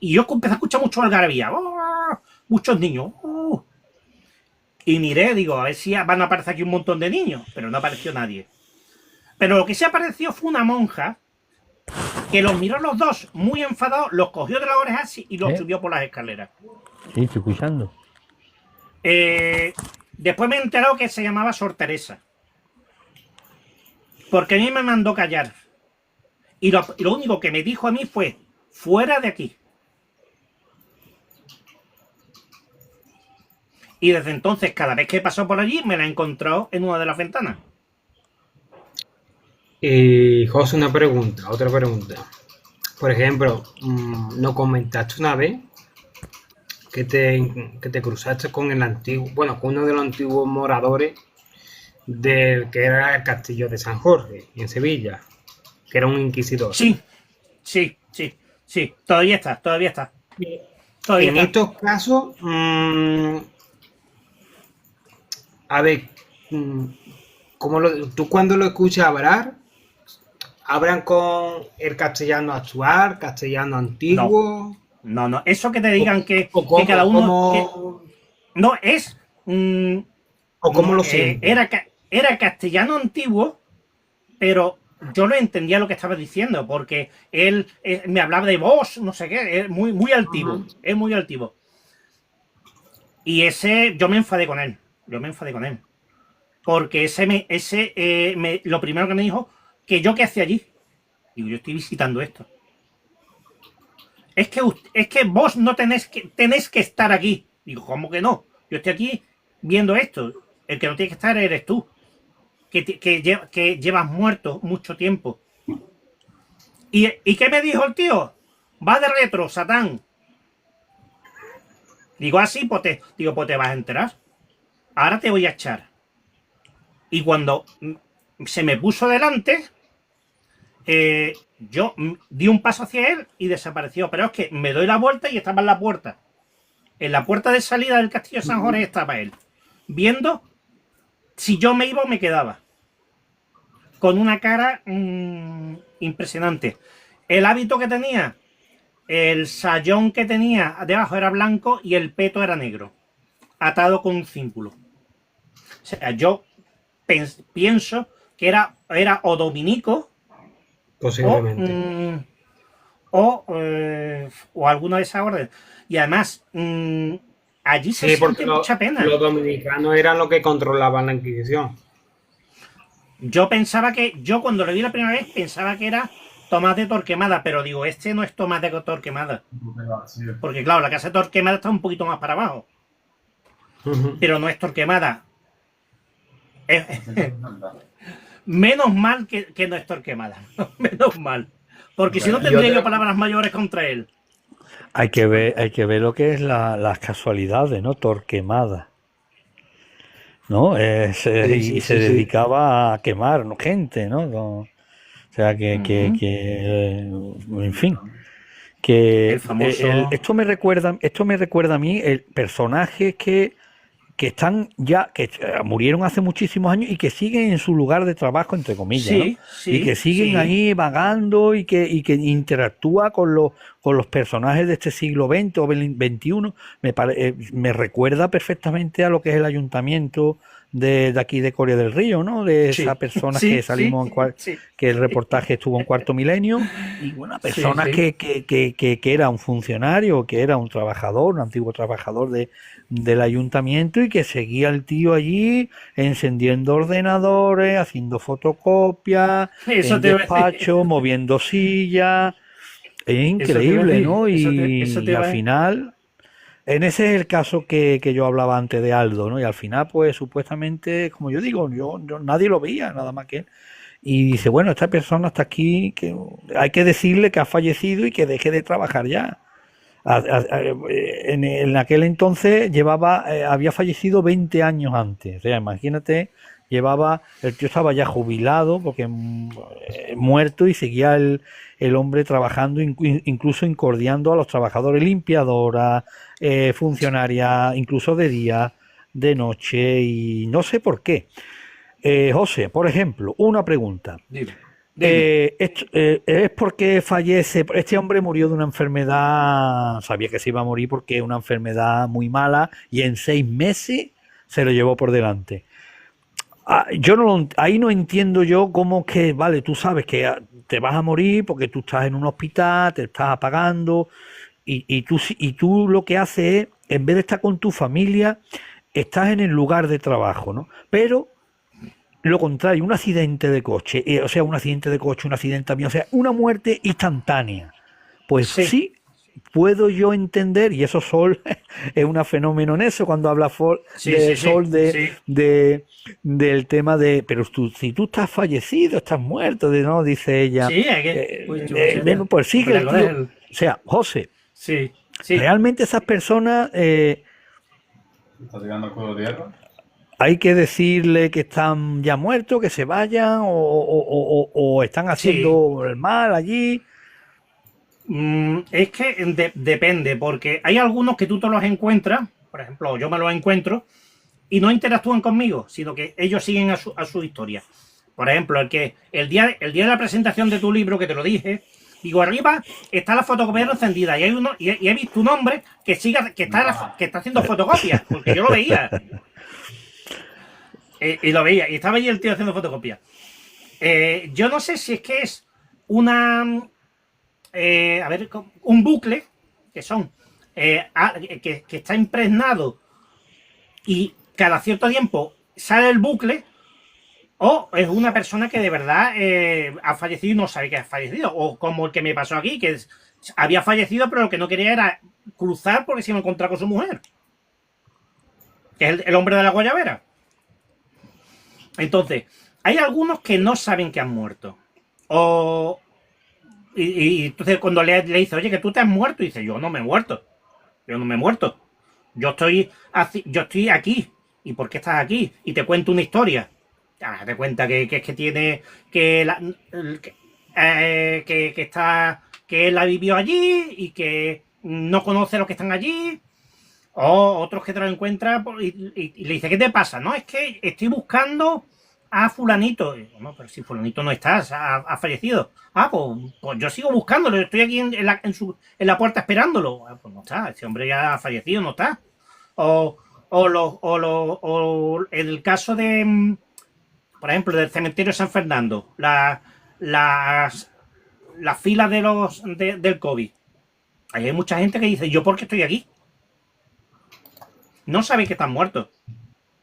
Y yo empecé a escuchar mucho algarabía. ¡Oh! Muchos niños. ¡Oh! Y miré, digo, a ver si van a aparecer aquí un montón de niños. Pero no apareció nadie. Pero lo que sí apareció fue una monja que los miró los dos muy enfadados, los cogió de las orejas y los subió por las escaleras. Sí, estoy escuchando. Después me he enterado que se llamaba Sor Teresa. Porque a mí me mandó callar. Y lo único que me dijo a mí fue, fuera de aquí. Y desde entonces, cada vez que he pasado por allí, me la he encontrado en una de las ventanas. Y José, otra pregunta. Por ejemplo, nos comentaste una vez que te cruzaste con el antiguo, bueno, con uno de los antiguos moradores del que era el castillo de San Jorge, en Sevilla, que era un inquisidor. Sí. Todavía está. En estos casos, a ver, tú cuando lo escuchas hablar, ¿hablan con el castellano actual, castellano antiguo? No. Eso que te digan que cada uno... No, es... ¿O cómo lo sientes? Era castellano antiguo, pero yo no entendía lo que estaba diciendo, porque él me hablaba de vos, no sé qué, es muy altivo, es muy altivo. Y yo me enfadé con él, porque lo primero que me dijo, que yo qué hacía allí. Digo, yo estoy visitando esto. Es que vos no tenés que estar aquí. Digo, ¿cómo que no? Yo estoy aquí viendo esto. El que no tiene que estar eres tú. Que llevas muerto mucho tiempo. ¿Y qué me dijo el tío? Va de retro, Satán. Digo, así, pues te vas a enterar. Ahora te voy a echar. Y cuando se me puso delante, yo di un paso hacia él y desapareció. Pero es que me doy la vuelta y estaba en la puerta. En la puerta de salida del castillo de San Jorge estaba él, viendo si yo me iba o me quedaba. Con una cara impresionante. El hábito que tenía, el sayón que tenía debajo era blanco y el peto era negro, atado con un cínculo. O sea, yo pienso que era o dominico, posiblemente, o alguna de esas órdenes. Y además allí se Sí, porque siente mucha pena. los dominicanos eran los que controlaban la Inquisición. Yo cuando lo vi la primera vez pensaba que era Tomás de Torquemada, pero digo, este no es Tomás de Torquemada. Porque claro, la casa de Torquemada está un poquito más para abajo. Pero no es Torquemada. Menos mal que no es Torquemada. Menos mal. Porque si no tendría yo palabras mayores contra él. Hay que ver lo que es las casualidades, ¿no? Torquemada, ¿no? Y se dedicaba a quemar, ¿no? Gente, ¿no? O sea, en fin, que El famoso... esto me recuerda a mí el personajes que están ya, que murieron hace muchísimos años y que siguen en su lugar de trabajo, entre comillas, ¿no? Y que siguen ahí vagando y que interactúa con los personajes de este siglo XX o XXI. Me recuerda perfectamente a lo que es el ayuntamiento de aquí de Coria del Río, ¿no? De esas personas que salimos que el reportaje estuvo en Cuarto Milenio, y una persona que era un funcionario, que era un trabajador, un antiguo trabajador del ayuntamiento, y que seguía el tío allí encendiendo ordenadores, haciendo fotocopias, en despacho, moviendo sillas. Es increíble, ¿no? Y al final, ese es el caso que yo hablaba antes de Aldo, ¿no? Y al final, pues supuestamente, como yo digo, yo nadie lo veía, nada más que él. Y dice, bueno, esta persona está aquí, que hay que decirle que ha fallecido y que deje de trabajar ya. En aquel entonces había fallecido 20 años antes. O sea, imagínate, el tío estaba ya jubilado, porque muerto, y seguía el hombre trabajando, incluso incordiando a los trabajadores, limpiadoras, funcionarias, incluso de día, de noche, y no sé por qué. José, por ejemplo, una pregunta. Dime. Es porque fallece. Este hombre murió de una enfermedad, sabía que se iba a morir porque es una enfermedad muy mala, y en 6 meses se lo llevó por delante. Ahí no entiendo yo cómo que, vale, tú sabes que te vas a morir porque tú estás en un hospital, te estás apagando, y tú lo que haces es, en vez de estar con tu familia, estás en el lugar de trabajo, ¿no? Pero lo contrario, un accidente de coche, un accidente de avión, o sea, una muerte instantánea. Pues sí, puedo yo entender, y eso Sol es un fenómeno en eso, cuando habla Sol del tema de, pero si tú estás fallecido, estás muerto, no, dice ella. Sí, pues sí, que el tío, o sea, José, realmente esas personas... ¿Estás llegando al juego de tierra? ¿Hay que decirle que están ya muertos, que se vayan, o están haciendo el mal allí? Es que depende, porque hay algunos que tú te los encuentras, por ejemplo, yo me los encuentro, y no interactúan conmigo, sino que ellos siguen a su historia. Por ejemplo, el día de la presentación de tu libro, que te lo dije, digo, arriba está la fotocopiadora encendida, y he visto un hombre que está haciendo fotocopias, porque yo lo veía. Y lo veía, y estaba allí el tío haciendo fotocopias. Yo no sé si es que es un bucle, que son que está impregnado y cada cierto tiempo sale el bucle, o es una persona que de verdad ha fallecido y no sabe que ha fallecido, o como el que me pasó aquí, que había fallecido pero lo que no quería era cruzar porque se iba a encontrar con su mujer, que es el hombre de la guayabera. Entonces, hay algunos que no saben que han muerto. Y entonces cuando le dice, oye, que tú te has muerto, y dice, yo no me he muerto. Yo estoy aquí. ¿Y por qué estás aquí? Y te cuento una historia. Te cuenta que es que tiene que él la vivió allí y que no conoce a los que están allí. O otros que te lo encuentran y le dice, ¿qué te pasa? No, es que estoy buscando a fulanito. No, pero si fulanito no está, ha fallecido. Pues yo sigo buscándolo, estoy aquí en la puerta esperándolo. Pues no está, ese hombre ya ha fallecido, no está. O el caso de, por ejemplo, del cementerio de San Fernando, las filas del COVID. Ahí hay mucha gente que dice, ¿yo por qué estoy aquí? no saben que están muertos.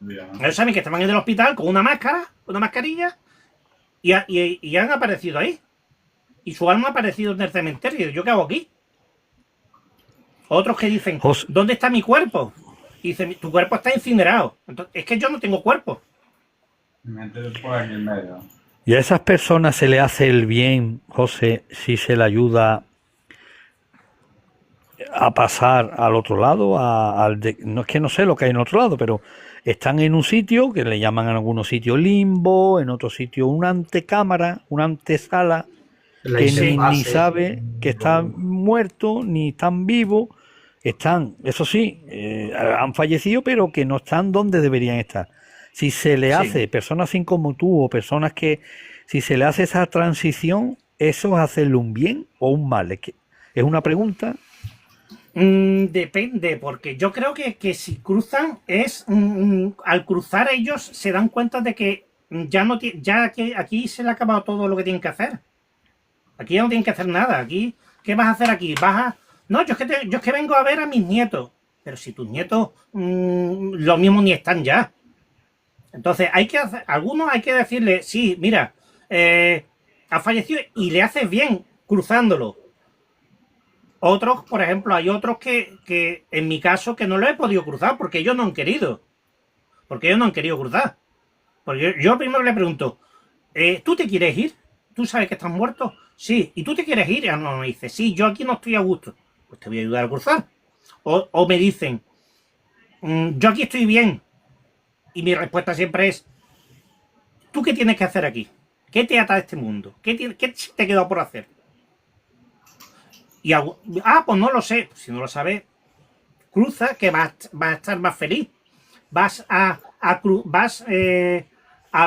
Mira, ¿no? Ellos saben que estaban en el hospital con una máscara, una mascarilla, y han aparecido ahí. Y su alma ha aparecido en el cementerio. ¿Yo qué hago aquí? Otros que dicen, José, ¿dónde está mi cuerpo? Y dicen, tu cuerpo está incinerado. Entonces, es que yo no tengo cuerpo. Metes por aquí en medio. ¿y a esas personas se le hace el bien, José, si se le ayuda a pasar al otro lado? No es que no sé lo que hay en otro lado, pero están en un sitio que le llaman en algunos sitios limbo, en otro sitio una antecámara, una antesala, La que ni interfase. sabe que están muertos ni están vivos. Están, eso sí, han fallecido, pero que no están donde deberían estar. Si se le Sí. hace, personas así como tú o personas que, si se le hace esa transición, ¿eso es hacerle un bien o un mal? Es una pregunta. Depende, porque yo creo que si cruzan es al cruzar ellos se dan cuenta de que ya no ya aquí se le ha acabado todo lo que tienen que hacer. Aquí ya no tienen que hacer nada. Aquí, ¿qué vas a hacer aquí? No, yo es que vengo a ver a mis nietos. Pero si tus nietos lo mismo ni están ya. Entonces hay que hacer, algunos hay que decirle, sí, mira, ha fallecido y le haces bien cruzándolo. Otros, por ejemplo, hay otros que en mi caso que no lo he podido cruzar porque ellos no han querido. Porque ellos no han querido cruzar. Porque yo primero le pregunto, ¿tú te quieres ir? ¿Tú sabes que estás muerto? Sí. ¿Y tú te quieres ir? Y no, me dice, sí, yo aquí no estoy a gusto. Pues te voy a ayudar a cruzar. O me dicen, yo aquí estoy bien. Y mi respuesta siempre es, ¿tú qué tienes que hacer aquí? ¿Qué te ata a este mundo? ¿Qué te quedó por hacer? Y pues no lo sé. Si no lo sabes, cruza que vas a estar más feliz. Vas a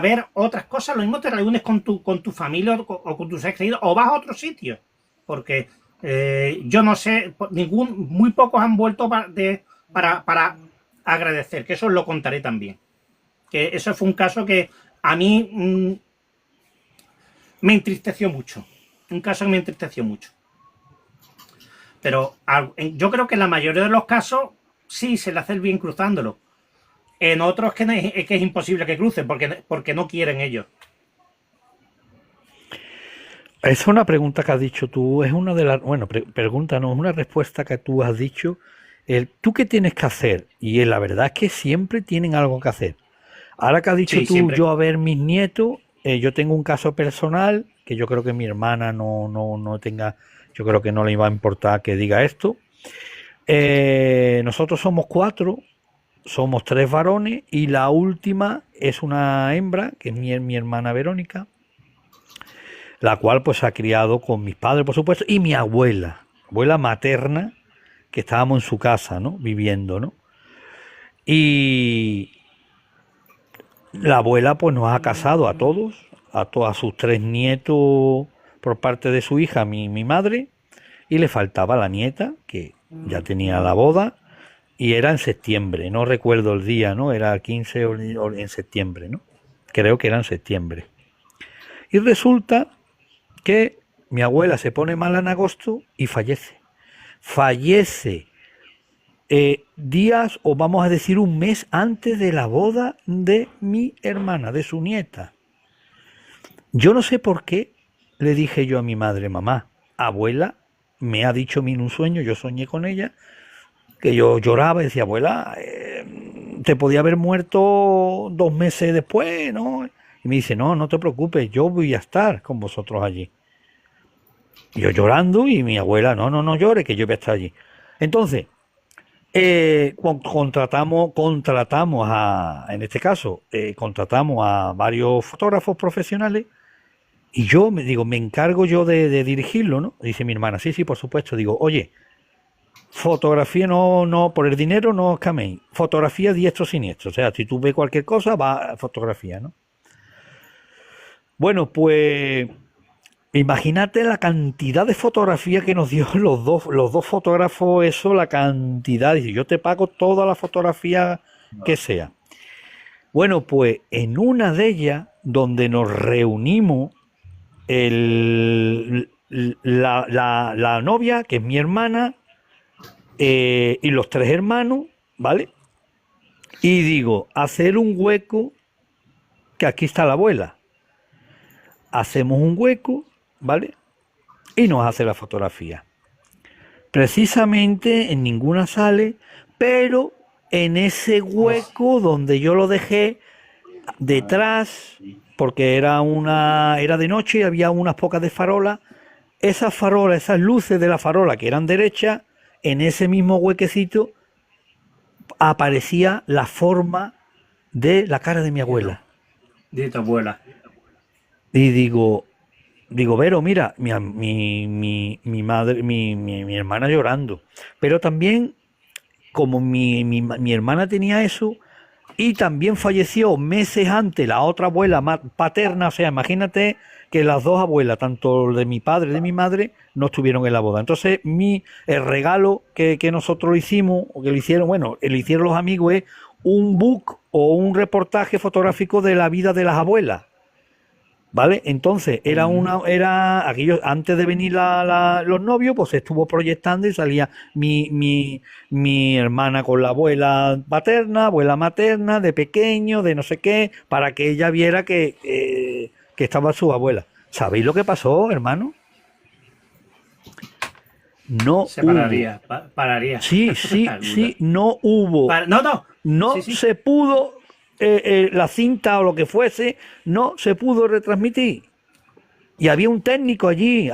ver otras cosas. Lo mismo te reúnes con tu familia o con tus seres queridos o vas a otro sitio. Porque yo no sé, muy pocos han vuelto para agradecer, que eso os lo contaré también. Que eso fue un caso que a mí me entristeció mucho. Un caso que me entristeció mucho. Pero yo creo que en la mayoría de los casos sí se le hace el bien cruzándolo. En otros es que es imposible que crucen porque no quieren ellos. Es una pregunta que has dicho tú, es una de las, bueno, pregunta no, es una respuesta que tú has dicho. ¿Tú qué tienes que hacer? Y la verdad es que siempre tienen algo que hacer. Ahora que has dicho Sí, tú, siempre. yo a ver mis nietos, yo tengo un caso personal que yo creo que mi hermana no tenga, yo creo que no le iba a importar que diga esto. Nosotros somos 4, somos 3 varones y la última es una hembra, que es mi hermana Verónica, la cual pues se ha criado con mis padres, por supuesto, y mi abuela materna, que estábamos en su casa, ¿no? Viviendo, ¿no? Y la abuela pues nos ha casado a todos, a sus 3 nietos por parte de su hija, mi madre, y le faltaba la nieta, que ya tenía la boda, y era en septiembre, no recuerdo el día, ¿no? Era 15 o en septiembre, ¿no? Creo que era en septiembre. Y resulta que mi abuela se pone mala en agosto y fallece. Fallece días o vamos a decir un mes antes de la boda de mi hermana, de su nieta. Yo no sé por qué le dije yo a mi madre, mamá, abuela, me ha dicho en un sueño, yo soñé con ella, que yo lloraba y decía, abuela, te podía haber muerto 2 meses después, ¿no? Y me dice, no, no te preocupes, yo voy a estar con vosotros allí. Y yo llorando y mi abuela, no llores, que yo voy a estar allí. Entonces, contratamos en este caso, contratamos a varios fotógrafos profesionales y yo me encargo yo de dirigirlo, ¿no? Dice mi hermana, sí, por supuesto. Digo, oye, fotografía no, por el dinero no os caméis. Fotografía diestro siniestro. O sea, si tú ves cualquier cosa, va a fotografía, ¿no? Bueno, pues imagínate la cantidad de fotografía que nos dio los dos fotógrafos, eso, la cantidad. Dice, yo te pago toda la fotografía que sea. Bueno, pues en una de ellas, donde nos reunimos, la novia, que es mi hermana, y los 3 hermanos, ¿vale? Y digo, hacer un hueco, que aquí está la abuela. Hacemos un hueco, ¿vale? Y nos hace la fotografía. Precisamente en ninguna sale, pero en ese hueco donde yo lo dejé detrás, porque era de noche y había unas pocas de farola. Esas farolas, esas luces de la farola que eran derechas, en ese mismo huequecito aparecía la forma de la cara de mi abuela. De tu abuela. Y digo, Vero, mira, mi madre, mi hermana llorando. Pero también, como mi hermana tenía eso, y también falleció meses antes la otra abuela paterna, o sea, imagínate que las dos abuelas, tanto de mi padre y de mi madre, no estuvieron en la boda. Entonces, el regalo que nosotros le hicimos, o que le hicieron, bueno, le hicieron los amigos, es un book o un reportaje fotográfico de la vida de las abuelas. ¿Vale? Entonces, era aquello, antes de venir los novios, pues se estuvo proyectando y salía mi hermana con la abuela paterna, abuela materna, de pequeño, de no sé qué, para que ella viera que estaba su abuela. ¿Sabéis lo que pasó, hermano? No se pararía, pararía. Sí, no hubo. No sí. se pudo, la cinta o lo que fuese, no se pudo retransmitir. Y había un técnico allí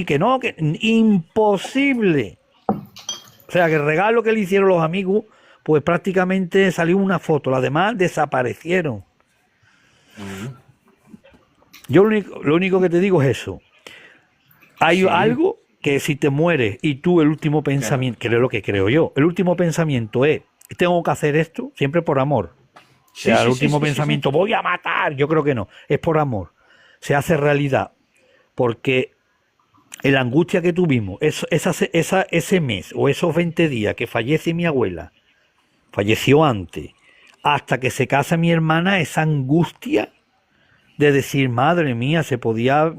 que no, que imposible. O sea, que el regalo que le hicieron los amigos, pues prácticamente salió una foto, las demás desaparecieron. Yo lo único que te digo es eso. Hay algo que si te mueres y tú el último pensamiento, que es lo que creo yo, el último pensamiento es, tengo que hacer esto, siempre por amor. O sea, el último pensamiento, voy a matar, yo creo que no, es por amor. Se hace realidad, porque la angustia que tuvimos, ese mes o esos 20 días que fallece mi abuela, falleció antes, hasta que se casa mi hermana, esa angustia de decir, madre mía, se podía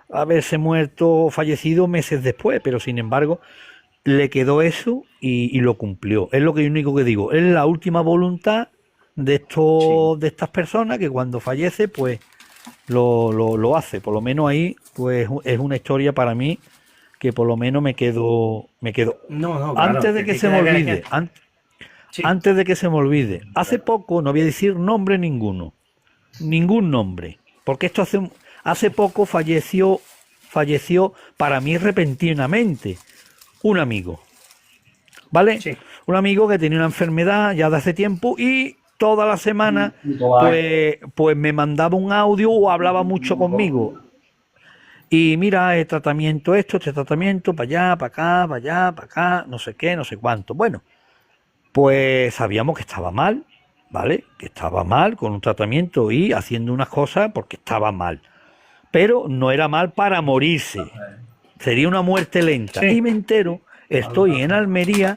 haberse muerto o fallecido meses después, pero sin embargo le quedó eso y lo cumplió. Es lo que yo único que digo, es la última voluntad de de estas personas que cuando fallece pues lo hace. Por lo menos ahí pues es una historia para mí que por lo menos me quedo No, claro, antes de que se me olvide, antes de que se me olvide, hace poco, no voy a decir nombre ningún nombre, porque esto hace poco falleció para mí repentinamente un amigo, ¿vale? Sí. Un amigo que tenía una enfermedad ya de hace tiempo y toda la semana pues me mandaba un audio o hablaba mucho conmigo. Y mira, este tratamiento, para allá, para acá, para allá, para acá, no sé qué, no sé cuánto. Bueno, pues sabíamos que estaba mal, ¿vale? Que estaba mal con un tratamiento y haciendo unas cosas porque estaba mal. Pero no era mal para morirse. Sería una muerte lenta. Sí. Y me entero, estoy en Almería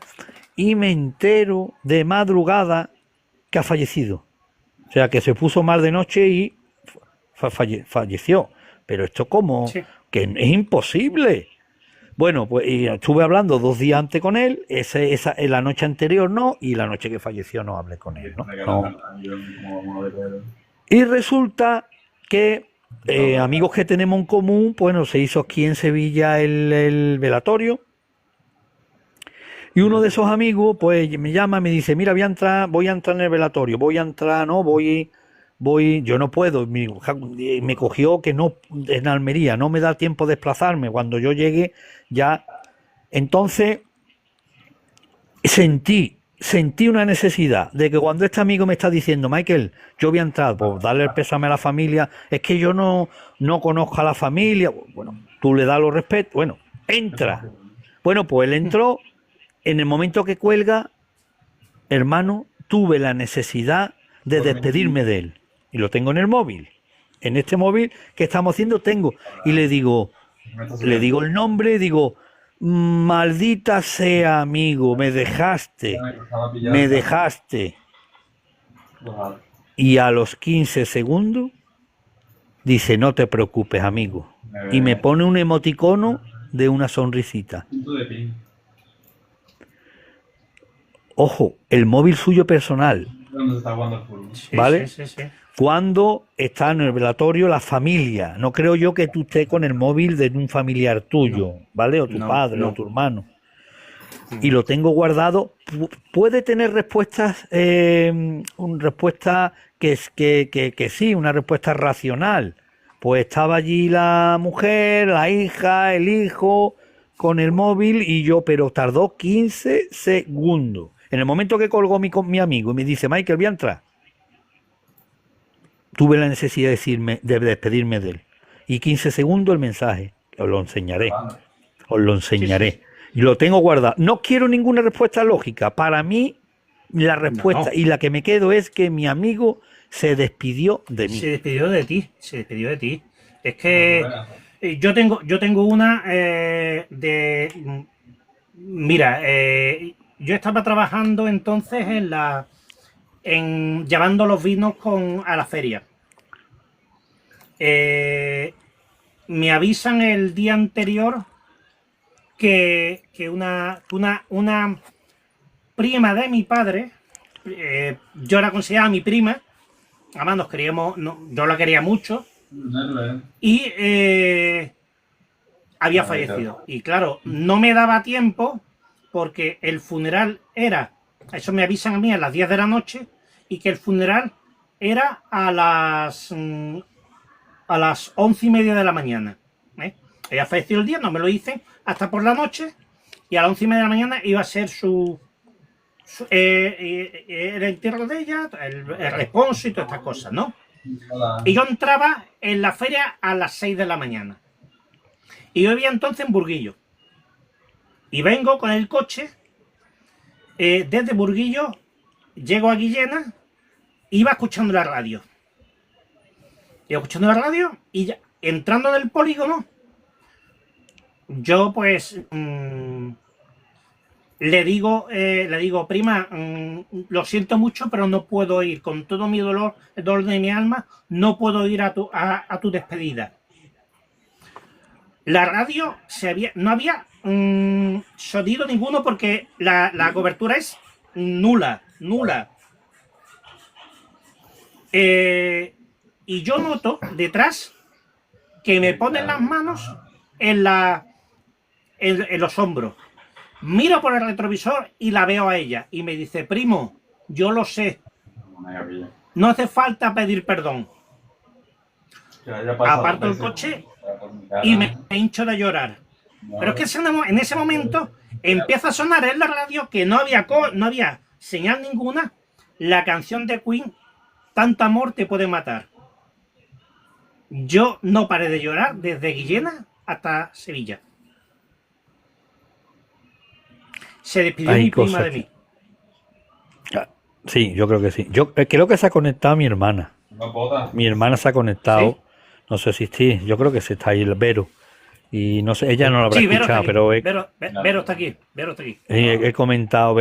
y me entero de madrugada que ha fallecido. O sea, que se puso mal de noche y falleció. Pero esto como que es imposible. Bueno, pues y estuve hablando 2 días antes con él, en la noche anterior no, y la noche que falleció no hablé con él. No. Y resulta que amigos que tenemos en común, bueno, se hizo aquí en Sevilla el velatorio. Y uno de esos amigos, pues me llama y me dice, mira, voy a entrar en el velatorio, yo no puedo, me cogió que no, en Almería, no me da tiempo de desplazarme, cuando yo llegue ya, entonces sentí una necesidad de que cuando este amigo me está diciendo, Michael, yo voy a entrar, por darle el pésame a la familia, es que yo no conozco a la familia, bueno, tú le das los respetos, bueno, entra, bueno, pues él entró, en el momento que cuelga, hermano, tuve la necesidad de despedirme de él. Y lo tengo en el móvil. En este móvil que estamos haciendo tengo. Y le digo el nombre, digo, maldita sea, amigo, me dejaste. Y a los 15 segundos dice, no te preocupes, amigo. Y me pone un emoticono de una sonrisita. ojo, el móvil suyo personal, ¿Dónde está jugando el fútbol? Sí, ¿vale? sí, sí, sí. Cuando está en el velatorio la familia. No creo yo que tú estés con el móvil de un familiar tuyo, ¿vale? O tu No, padre no. o tu hermano. Y lo tengo guardado. Puede tener respuestas, una respuesta que sí, una respuesta racional. Pues estaba allí la mujer, la hija, el hijo, con el móvil y yo, pero tardó 15 segundos. En el momento que colgó mi amigo y me dice, Michael, voy a entrar, tuve la necesidad de despedirme de él. Y 15 segundos el mensaje. Os lo enseñaré. Os lo enseñaré. Sí, sí. Y lo tengo guardado. No quiero ninguna respuesta lógica. Para mí, la respuesta No. y la que me quedo es que mi amigo se despidió de mí. Se despidió de ti, se despidió de ti. Es que yo tengo una mira, yo estaba trabajando entonces en llevando los vinos a la feria. Me avisan el día anterior que una prima de mi padre, yo la consideraba mi prima, además nos queríamos, yo la quería mucho, y había fallecido. Y claro, no me daba tiempo porque el funeral era, eso me avisan a mí a las 10 de la noche, y que el funeral era a las 11:30 de la mañana. Había fallecido el día, no me lo dicen hasta por la noche, y a las 11:30 de la mañana iba a ser el entierro de ella, el responso y todas estas cosas, ¿no? Y yo entraba en la feria a las 6 de la mañana. Y yo vivía entonces en Burguillo. Y vengo con el coche, desde Burguillo, llego a Guillena, iba escuchando la radio. Iba escuchando la radio y ya, entrando en el polígono, yo pues le digo, prima, lo siento mucho, pero no puedo ir, con todo mi dolor, el dolor de mi alma, no puedo ir a tu despedida. La radio no había sonido ninguno porque la cobertura es nula. Y yo noto detrás que me ponen las manos en los hombros. Miro por el retrovisor y la veo a ella. Y me dice, primo, yo lo sé. No hace falta pedir perdón. Aparto el coche y me hincho de llorar. Pero es que en ese momento empieza a sonar en la radio, que no había señal ninguna, la canción de Queen, Tanto amor te puede matar. Yo no paré de llorar desde Guillena hasta Sevilla. Se despidió mi prima de mí. Sí, yo creo que sí. Yo creo que se ha conectado mi hermana. Mi hermana se ha conectado. ¿Sí? No sé si sí, yo creo que se está ahí el Vero. Y no sé, ella no lo habrá escuchado, pero Vero está aquí. He comentado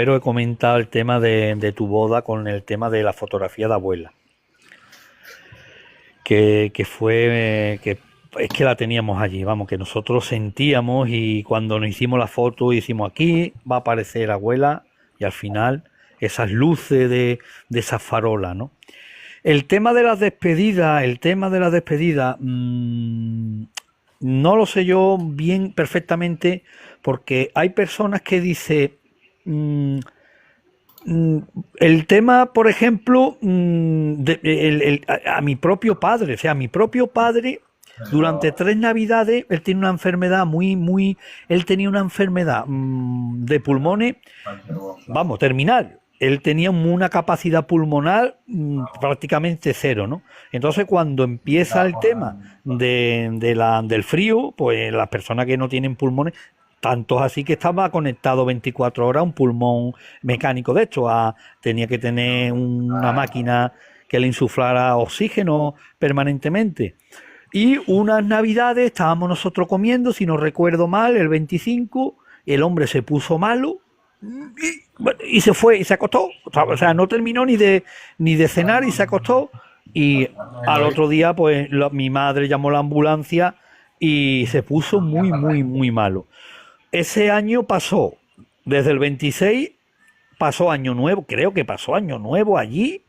el tema de tu boda con el tema de la fotografía de abuela. Que es que la teníamos allí, vamos, que nosotros sentíamos, y cuando nos hicimos la foto hicimos, aquí va a aparecer abuela, y al final esas luces de esa farola, ¿no? El tema de las despedidas, no lo sé yo bien perfectamente, porque hay personas que dicen, el tema, por ejemplo, a mi propio padre, o sea, mi propio padre, durante 3 navidades, él tiene una enfermedad él tenía una enfermedad de pulmones, vamos, terminal. Él tenía una capacidad pulmonar prácticamente cero, ¿no? Entonces, cuando empieza el tema del frío, pues las personas que no tienen pulmones, tanto así que estaba conectado 24 horas a un pulmón mecánico. De hecho, tenía que tener una máquina que le insuflara oxígeno permanentemente. Y unas navidades estábamos nosotros comiendo, si no recuerdo mal, el 25, el hombre se puso malo y se fue y se acostó. O sea, no terminó ni de cenar y se acostó. Y al otro día, pues mi madre llamó a la ambulancia y se puso muy malo. Ese año pasó desde el 26 pasó Año Nuevo, creo que pasó Año Nuevo allí,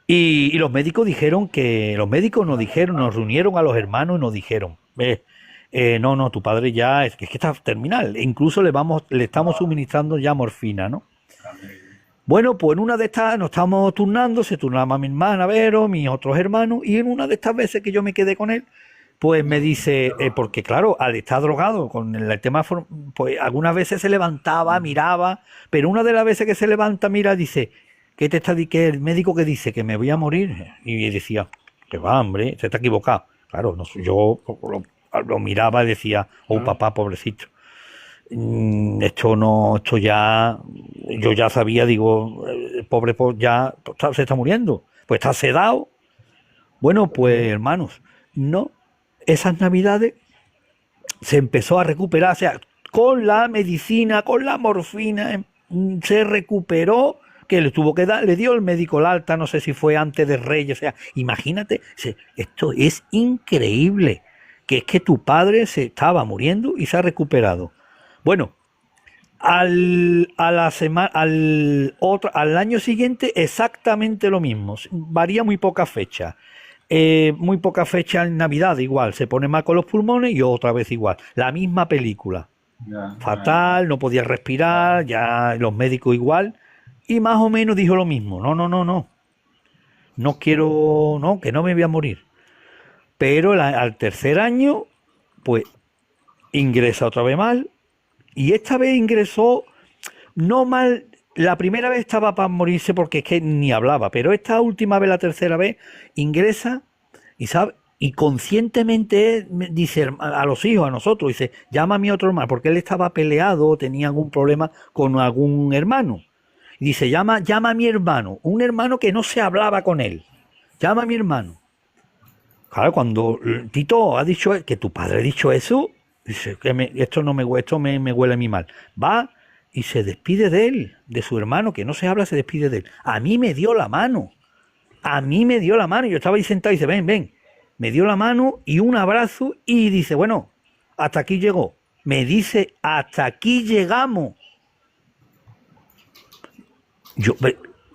y los médicos dijeron que, los médicos nos dijeron, nos reunieron a los hermanos y nos dijeron, no, tu padre ya es que está terminal, e incluso le estamos suministrando ya morfina, ¿no? Bueno, pues en una de estas nos estábamos turnando, se turnaba mi hermana Vero, mis otros hermanos, y en una de estas veces que yo me quedé con él, pues me dice, porque claro, al estar drogado con el tema, pues algunas veces se levantaba, miraba, pero una de las veces que se levanta, mira, dice, que el médico que dice que me voy a morir, y decía, que va, hombre, se está equivocado. Claro, no, yo lo miraba y decía, oh papá, pobrecito. Esto ya, yo ya sabía, digo, el pobre ya se está muriendo, pues está sedado. Bueno, pues hermanos, no, esas navidades se empezó a recuperar, o sea, con la medicina, con la morfina, se recuperó, que le tuvo que dar, le dio el médico el alta, no sé si fue antes de Reyes, o sea, imagínate, esto es increíble, que es que tu padre se estaba muriendo y se ha recuperado. Bueno, al año siguiente exactamente lo mismo, varía muy poca fecha. Muy poca fecha en Navidad igual, se pone mal con los pulmones y otra vez igual, la misma película, fatal, no podía respirar, ya los médicos igual, y más o menos dijo lo mismo, no quiero, no, que no me voy a morir. Pero al tercer año, pues ingresa otra vez mal, y esta vez ingresó no mal. La primera vez estaba para morirse porque es que ni hablaba, pero esta última vez, la tercera vez, ingresa y sabe, y conscientemente dice a los hijos, a nosotros, dice, llama a mi otro hermano, porque él estaba peleado, tenía algún problema con algún hermano. Y dice, llama a mi hermano, un hermano que no se hablaba con él. Llama a mi hermano. Claro, cuando Tito ha dicho que tu padre ha dicho eso, dice, esto me huele a mí mal. Va y se despide de él, de su hermano, que no se habla, se despide de él. A mí me dio la mano. Yo estaba ahí sentado y dice, ven. Me dio la mano y un abrazo y dice, bueno, hasta aquí llegó. Me dice, hasta aquí llegamos. Yo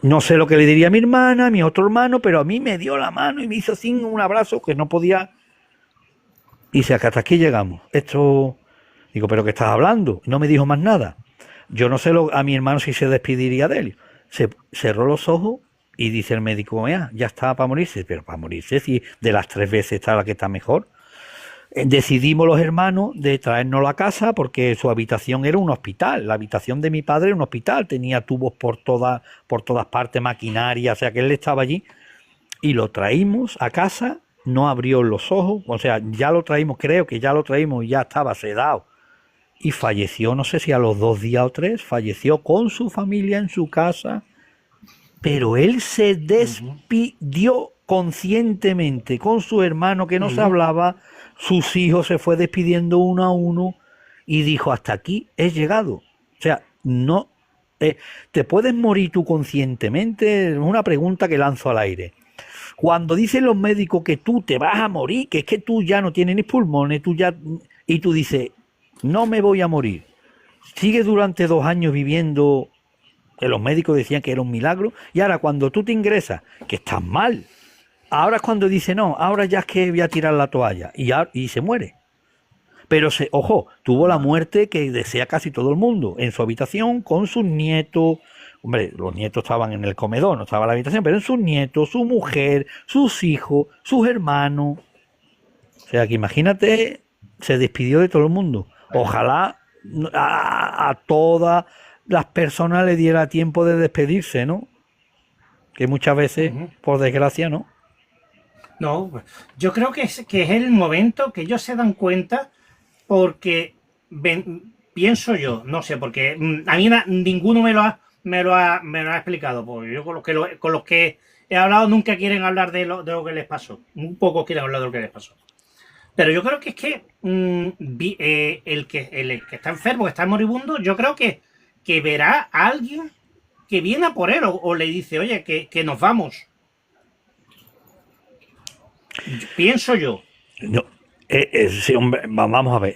no sé lo que le diría a mi hermana, a mi otro hermano, pero a mí me dio la mano y me hizo así un abrazo que no podía. Y dice, hasta aquí llegamos. Esto, digo, ¿pero qué estás hablando? No me dijo más nada. Yo no sé a mi hermano si se despediría de él. Se cerró los ojos y dice el médico, ya está para morirse. Pero para morirse, si de las 3 veces está la que está mejor. Decidimos los hermanos de traérnoslo a casa porque su habitación era un hospital. La habitación de mi padre era un hospital. Tenía tubos por todas partes, maquinaria. O sea que él estaba allí. Y lo traímos a casa. No abrió los ojos. O sea, ya lo traímos, creo que ya lo traímos y ya estaba sedado. Y falleció, no sé si a los 2 días o 3, falleció con su familia en su casa, pero él se despidió conscientemente con su hermano que no se hablaba, sus hijos se fue despidiendo uno a uno y dijo, hasta aquí he llegado. O sea, no, ¿te puedes morir tú conscientemente? Es una pregunta que lanzo al aire. Cuando dicen los médicos que tú te vas a morir, que es que tú ya no tienes ni pulmones, y tú dices, no me voy a morir. Sigues durante 2 años viviendo, que los médicos decían que era un milagro, y ahora cuando tú te ingresas, que estás mal, ahora es cuando dice, no, ahora ya es que voy a tirar la toalla, y se muere. Pero, ojo, tuvo la muerte que desea casi todo el mundo, en su habitación, con sus nietos. Hombre, los nietos estaban en el comedor, no estaba en la habitación, pero en sus nietos, su mujer, sus hijos, sus hermanos. O sea, que imagínate, se despidió de todo el mundo. Ojalá a todas las personas le diera tiempo de despedirse, ¿no? Que muchas veces, por desgracia, ¿no? No, yo creo que es el momento que ellos se dan cuenta porque pienso yo, no sé, porque a mí ninguno me lo ha explicado, porque yo con los que he hablado nunca quieren hablar de lo que les pasó, un poco quieren hablar de lo que les pasó. Pero yo creo que es que el que está enfermo, que está moribundo, yo creo que verá a alguien que viene a por él o le dice, oye, que nos vamos. Pienso yo. No, sí, hombre, vamos a ver.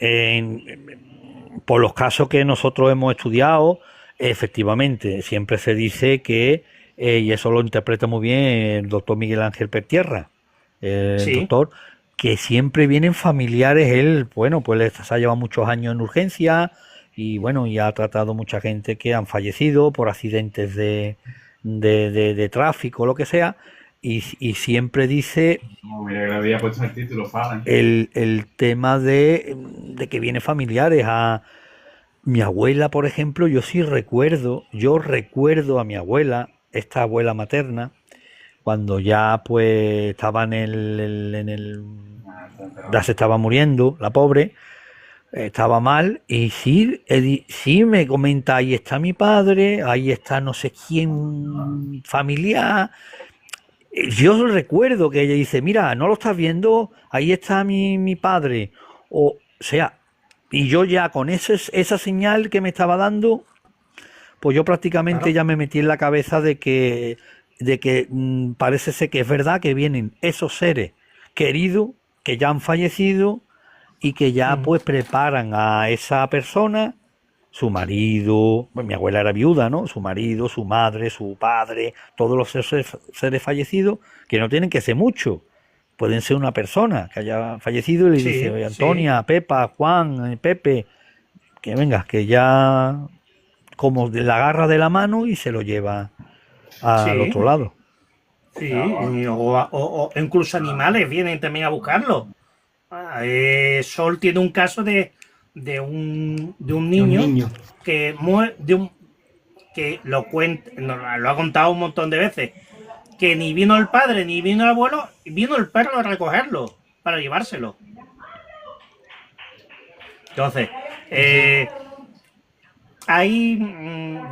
Por los casos que nosotros hemos estudiado, Efectivamente, siempre se dice que, y eso lo interpreta muy bien el doctor Miguel Ángel Pertierra, el Sí, doctor, que siempre vienen familiares. Él, bueno, pues se ha llevado muchos años en urgencia y bueno, y ha tratado mucha gente que han fallecido por accidentes de tráfico, lo que sea, y siempre dice No, mira que le había puesto el título, Falan. el tema de que vienen familiares a mi abuela, por ejemplo. Yo recuerdo a mi abuela, esta abuela materna, cuando ya pues estaba Ah, está ya se estaba muriendo, la pobre, estaba mal, y sí, sí me comenta, ahí está mi padre, ahí está no sé quién familiar. Yo recuerdo que ella dice, mira, ¿no lo estás viendo? Ahí está mi padre. O sea, y yo ya con esa señal que me estaba dando, pues yo prácticamente claro. ya me metí en la cabeza de que parece ser que es verdad que vienen esos seres queridos que ya han fallecido y que ya Ujú. pues preparan a esa persona, su marido, bueno, mi abuela era viuda, ¿no? Su marido, su madre, su padre, todos los seres fallecidos, que no tienen que ser mucho. Pueden ser una persona que haya fallecido y le dice, Sí, oye, sí, Antonia, Pepa, Juan, Pepe, que venga, que ya como de la agarra de la mano y se lo lleva al sí, otro lado. sí. O incluso animales vienen también a buscarlo. Sol tiene un caso de un de un niño niño. que lo ha contado un montón de veces, que ni vino el padre ni vino el abuelo, vino el perro a recogerlo para llevárselo. Entonces, Sí, sí. eh, ahí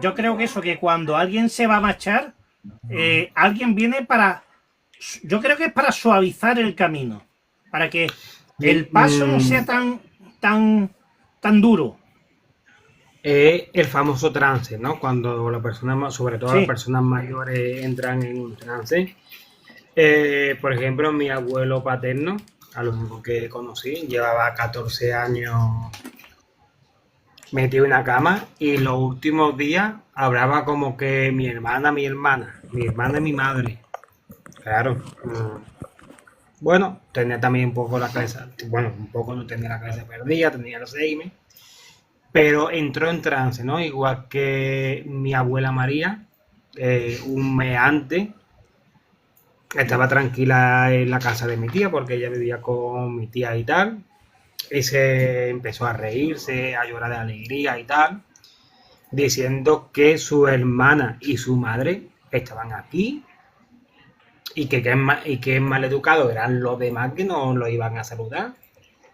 yo creo que eso, que cuando alguien se va a marchar, alguien viene yo creo que es para suavizar el camino, para que Sí, el paso no sea tan duro. el famoso trance, ¿no? Cuando la persona, sobre todo las Sí, personas mayores, entran en un trance. Por ejemplo, mi abuelo paterno, a lo único que conocí, llevaba 14 años metido en la cama y los últimos días hablaba como que mi hermana y mi madre. Claro. Bueno, tenía también un poco la cabeza, bueno, un poco no tenía la cabeza perdida, tenía Alzheimer, pero entró en trance, ¿no? Igual que mi abuela María, un mes antes, estaba tranquila en la casa de mi tía porque ella vivía con mi tía y tal, y se empezó a reírse, a llorar de alegría y tal, diciendo que su hermana y su madre estaban aquí y que mal educado eran los demás que no lo iban a saludar.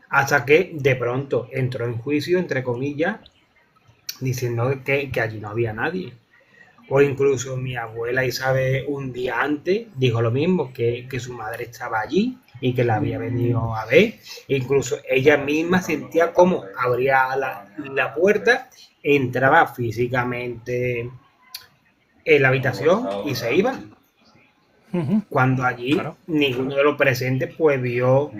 Hasta que de pronto entró en juicio, entre comillas, diciendo que allí no había nadie. O incluso mi abuela Isabel un día antes dijo lo mismo, que su madre estaba allí y que la había venido a ver. E incluso ella misma sentía como abría la puerta, entraba físicamente en la habitación y se iba. Cuando allí claro. ninguno de los presentes pues vio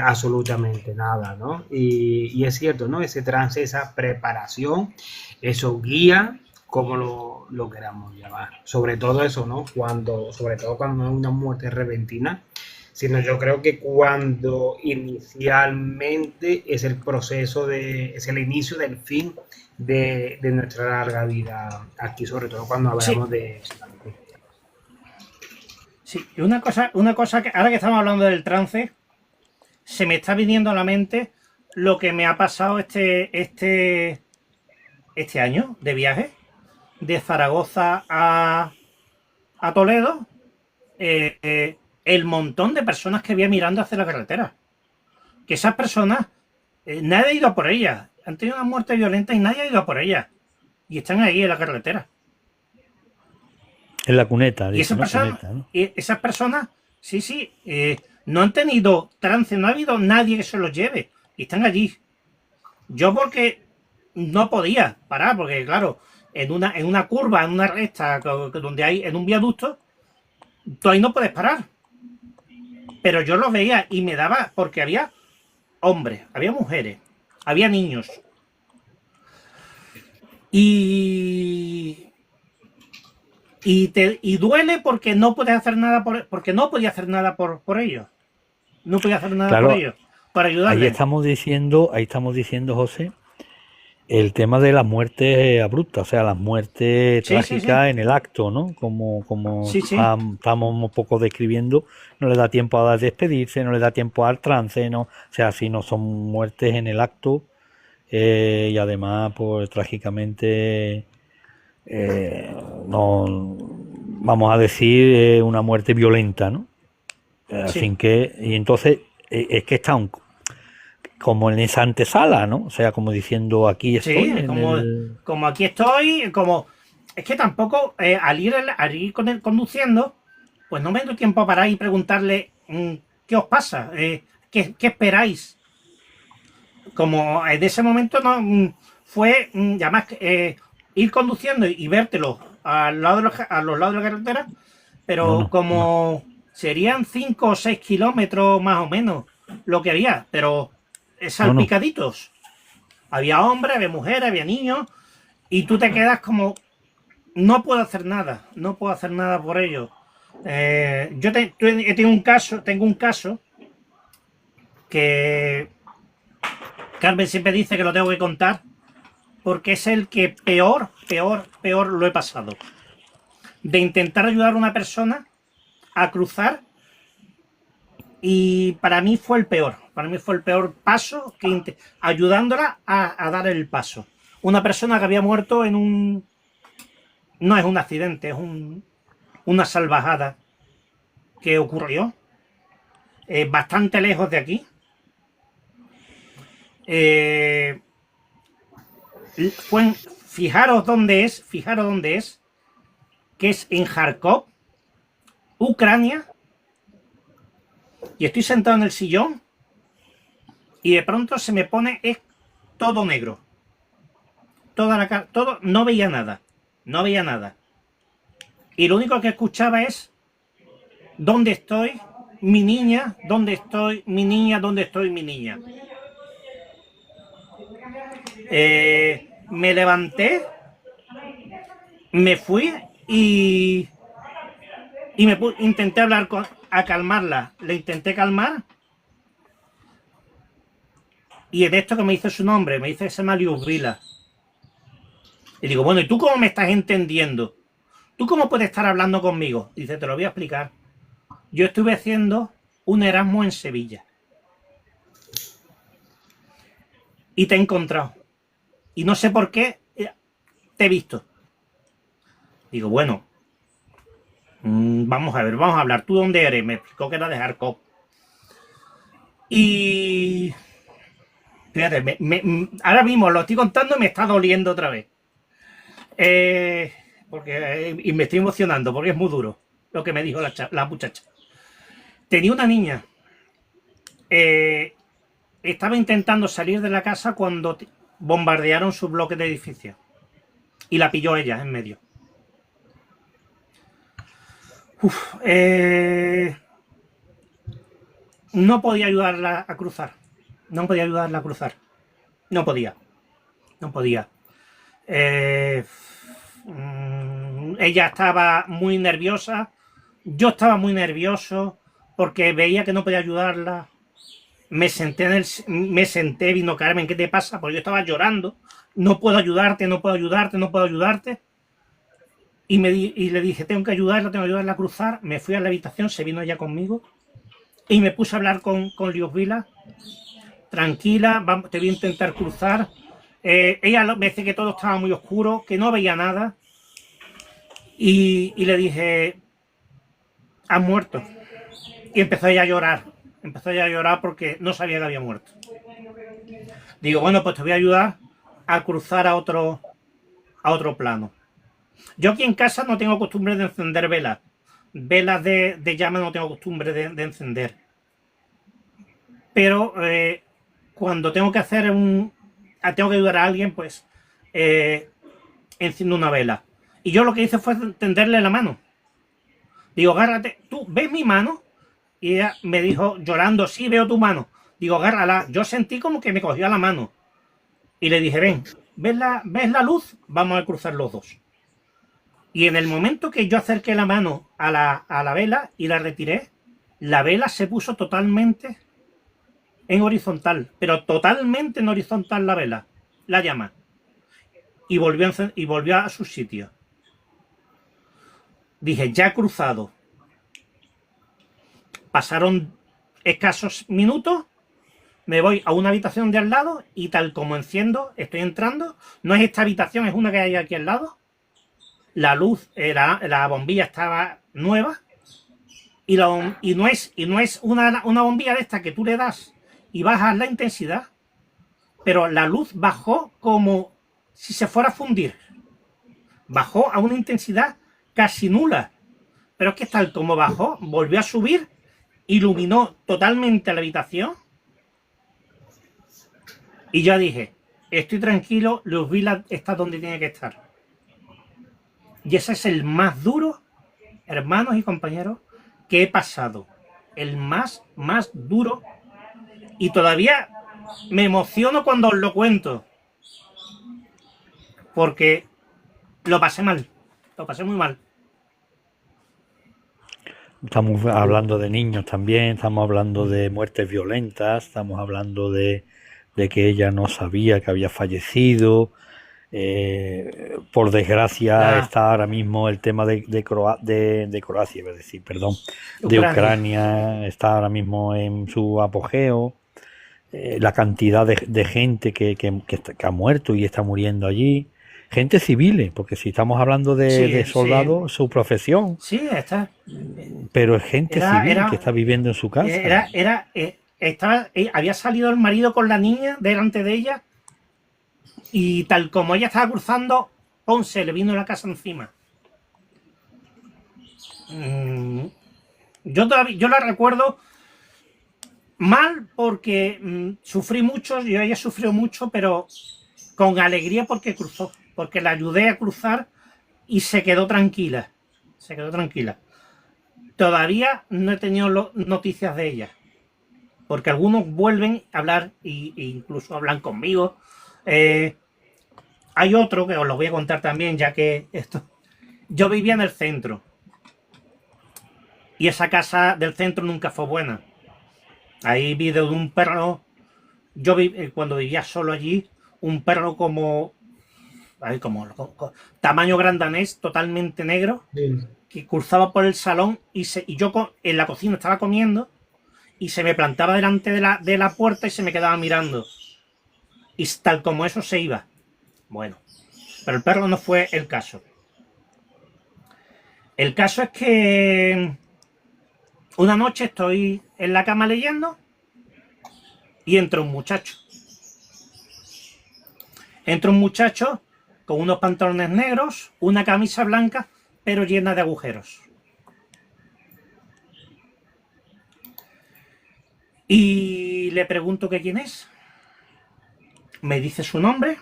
absolutamente nada, ¿no? Y es cierto, ¿no? Ese trance, esa preparación, esos guías, como lo queramos llamar. Sobre todo eso, ¿no? Sobre todo cuando es una muerte repentina, sino yo creo que cuando inicialmente es el proceso es el inicio del fin de nuestra larga vida aquí, sobre todo cuando Sí, hablamos de... sí. Y una cosa que ahora que estamos hablando del trance, se me está viniendo a la mente lo que me ha pasado este año de viaje, de Zaragoza a Toledo, el montón de personas que había mirando hacia la carretera. Que esas personas, nadie ha ido a por ellas. Han tenido una muerte violenta y nadie ha ido a por ellas. Y están ahí en la carretera. En la cuneta, Y dice, esas ¿no? personas, Cuneta, ¿no? sí, sí, no han tenido trance, no ha habido nadie que se los lleve. Y están allí. Yo porque no podía parar, porque claro, en una curva, en una recta, donde hay, en un viaducto, tú ahí no puedes parar. Pero yo los veía y me daba, porque había hombres, había mujeres, había niños. Y, y duele porque no puedes hacer nada porque no podía hacer nada por ellos. No podía hacer nada por Claro, ellos, para ahí ayudarles. estamos diciendo, José, el tema de las muertes abruptas, o sea, las muertes Sí, sí, sí. trágicas en el acto, ¿no? Como Sí, sí. estamos un poco describiendo, no le da tiempo a despedirse, no le da tiempo al trance, ¿no? O sea, si no son muertes en el acto y además, pues trágicamente, no, vamos a decir, una muerte violenta, ¿no? Sí. Sin que, y entonces es que está como en esa antesala, ¿no? O sea, como diciendo aquí Sí, estoy en el... como aquí estoy, como es que tampoco al ir conduciendo, pues no me doy tiempo a parar y preguntarle qué os pasa, qué esperáis. Como en ese momento no fue además ir conduciendo y vértelo al lado a los lados de la carretera, No, pero no, no. como serían 5 o 6 kilómetros más o menos lo que había, pero No, no. salpicaditos. Había hombres, había mujeres, había niños, y tú te quedas como, no puedo hacer nada, no puedo hacer nada por ello. Yo tengo un caso que Carmen siempre dice que lo tengo que contar, porque es el que peor lo he pasado. De intentar ayudar a una persona a cruzar, y para mí fue el peor. Para mí fue el peor paso, ayudándola a dar el paso. Una persona que había muerto en un... No es un accidente, es una salvajada que ocurrió bastante lejos de aquí. Fijaros dónde es, que es en Kharkov, Ucrania, y estoy sentado en el sillón y de pronto se me pone todo negro. Toda la cara, todo, no veía nada. Y lo único que escuchaba es ¿dónde estoy? Mi niña, ¿dónde estoy? Mi niña, ¿dónde estoy? Mi niña. Me levanté, me fui y intenté hablar a calmarla. Le intenté calmar. Y en esto que me dice su nombre, me dice que se llama Lyudmila. Y digo, bueno, ¿y tú cómo me estás entendiendo? ¿Tú cómo puedes estar hablando conmigo? Dice, te lo voy a explicar. Yo estuve haciendo un Erasmus en Sevilla. Y te he encontrado. Y no sé por qué te he visto. Digo, bueno, vamos a ver, vamos a hablar. ¿Tú dónde eres? Me explicó que era de Kharkov. Y... Fíjate, ahora mismo lo estoy contando y me está doliendo otra vez. Y me estoy emocionando porque es muy duro lo que me dijo la muchacha. Tenía una niña. Estaba intentando salir de la casa cuando bombardearon su bloque de edificio. Y la pilló ella en medio. No podía ayudarla a cruzar. No podía. Ella estaba muy nerviosa. Yo estaba muy nervioso porque veía que no podía ayudarla. Me senté, vino Carmen, ¿qué te pasa? Porque yo estaba llorando. No puedo ayudarte. Y le dije, tengo que ayudarla a cruzar. Me fui a la habitación, se vino ella conmigo. Y me puse a hablar con Lyudmila. Tranquila, te voy a intentar cruzar. Ella me dice que todo estaba muy oscuro, que no veía nada. Y le dije, has muerto. Y empezó ella a llorar porque no sabía que había muerto. Digo, bueno, pues te voy a ayudar a cruzar a otro plano. Yo aquí en casa no tengo costumbre de encender velas. Velas de llama no tengo costumbre de encender. Pero cuando tengo que ayudar a alguien, pues enciendo una vela. Y yo lo que hice fue tenderle la mano. Digo, agárrate, ¿tú ves mi mano? Y ella me dijo, llorando, sí, veo tu mano. Digo, agárrala. Yo sentí como que me cogía la mano. Y le dije, ven, ¿Ves la luz? Vamos a cruzar los dos. Y en el momento que yo acerqué la mano a la vela y la retiré, la vela se puso totalmente en horizontal, pero totalmente en horizontal la vela, la llama. Y volvió a su sitio. Dije, ya he cruzado. Pasaron escasos minutos, me voy a una habitación de al lado y tal como enciendo, estoy entrando, no es esta habitación, es una que hay aquí al lado. La luz, la bombilla estaba nueva y no es una bombilla de esta que tú le das y bajas la intensidad, pero la luz bajó como si se fuera a fundir. Bajó a una intensidad casi nula, pero es que tal como bajó, volvió a subir, iluminó totalmente la habitación y yo dije, estoy tranquilo, Luz Vila está donde tiene que estar. Y ese es el más duro, hermanos y compañeros, que he pasado. El más duro. Y todavía me emociono cuando os lo cuento. Porque lo pasé mal. Lo pasé muy mal. Estamos hablando de niños también, estamos hablando de muertes violentas, estamos hablando de que ella no sabía que había fallecido. Por desgracia está ahora mismo el tema de Croacia, iba a decir, perdón, de Ucrania está ahora mismo en su apogeo. La cantidad de gente que ha muerto y está muriendo allí. Gente civil, porque si estamos hablando de soldados, su profesión. Sí, está. Pero es gente civil que está viviendo en su casa. Había salido el marido con la niña delante de ella y tal como ella estaba cruzando, se le vino la casa encima. Yo la recuerdo mal porque sufrí mucho, ella sufrió mucho, pero con alegría porque cruzó, porque la ayudé a cruzar y se quedó tranquila. Se quedó tranquila. Todavía no he tenido noticias de ella, porque algunos vuelven a hablar e incluso hablan conmigo. Hay otro que os lo voy a contar también, ya que yo vivía en el centro y esa casa del centro nunca fue buena. Ahí vi de un perro. Yo cuando vivía solo allí, un perro como tamaño grandanés, totalmente negro, que cruzaba por el salón y yo en la cocina estaba comiendo y se me plantaba delante de la puerta y se me quedaba mirando. Y tal como eso se iba. Bueno, pero el perro no fue el caso. El caso es que una noche estoy en la cama leyendo y entra un muchacho. Entra un muchacho con unos pantalones negros, una camisa blanca, pero llena de agujeros. Y le pregunto que quién es. Me dice su nombre.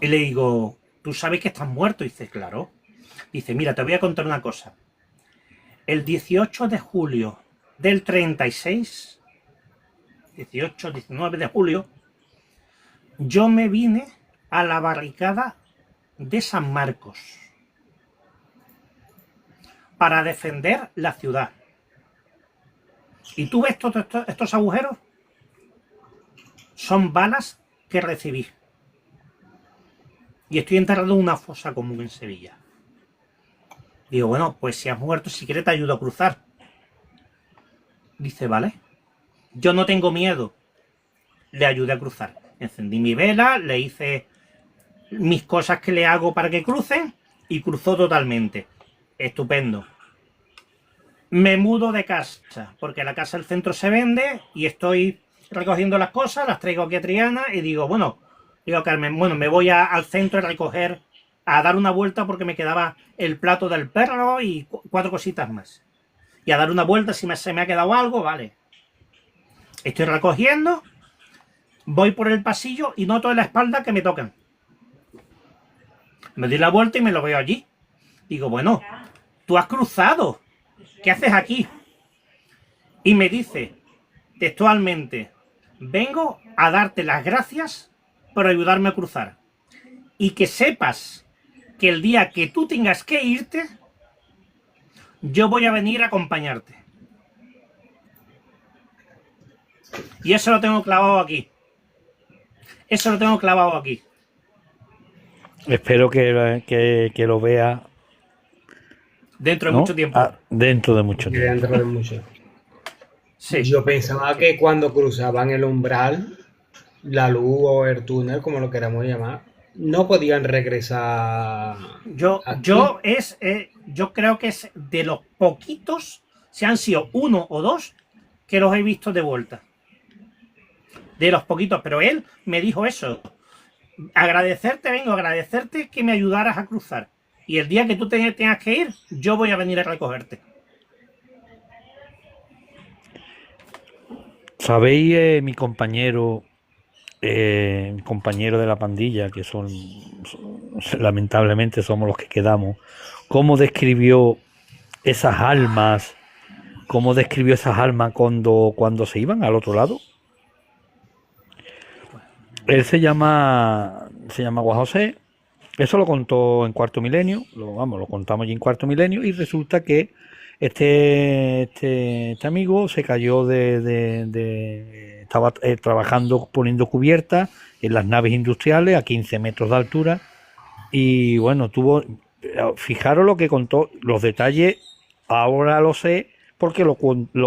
Y le digo, ¿tú sabes que estás muerto? Y dice, claro. Dice, mira, te voy a contar una cosa. El 18 de julio del 36, 19 de julio, yo me vine a la barricada de San Marcos para defender la ciudad. ¿Y tú ves estos agujeros? Son balas que recibí. Y estoy enterrado en una fosa común en Sevilla. Digo, bueno, pues si has muerto, si quieres te ayudo a cruzar. Dice, vale. Yo no tengo miedo. Le ayudé a cruzar. Encendí mi vela, le hice mis cosas que le hago para que crucen y cruzó totalmente. Estupendo. Me mudo de casa, porque la casa del centro se vende y estoy recogiendo las cosas, las traigo aquí a Triana y digo, Carmen, me voy al centro a recoger, a dar una vuelta porque me quedaba el plato del perro y 4 cositas más. Y a dar una vuelta si se me ha quedado algo, vale. Estoy recogiendo, voy por el pasillo y noto en la espalda que me tocan. Me doy la vuelta y me lo veo allí. Digo, bueno, tú has cruzado. ¿Qué haces aquí? Y me dice textualmente, vengo a darte las gracias por ayudarme a cruzar. Y que sepas que el día que tú tengas que irte, yo voy a venir a acompañarte. Y eso lo tengo clavado aquí. Eso lo tengo clavado aquí. Espero que lo vea Dentro de ¿no? mucho tiempo. Dentro de mucho tiempo. Dentro de mucho. Sí. Yo pensaba que cuando cruzaban el umbral, la luz o el túnel, como lo queramos llamar, no podían regresar. Yo creo que es de los poquitos, si han sido 1 o 2, que los he visto de vuelta. De los poquitos, pero él me dijo eso. Vengo a agradecerte que me ayudaras a cruzar. Y el día que tú tengas que ir, yo voy a venir a recogerte. ¿Sabéis, mi compañero de la pandilla, que lamentablemente somos los que quedamos, cómo describió esas almas cuando se iban al otro lado? Él se llama Juan José. Eso lo contó en Cuarto Milenio, lo contamos ya en Cuarto Milenio, y resulta que este amigo se cayó estaba trabajando poniendo cubiertas en las naves industriales a 15 metros de altura, y bueno, fijaros lo que contó, los detalles ahora lo sé porque lo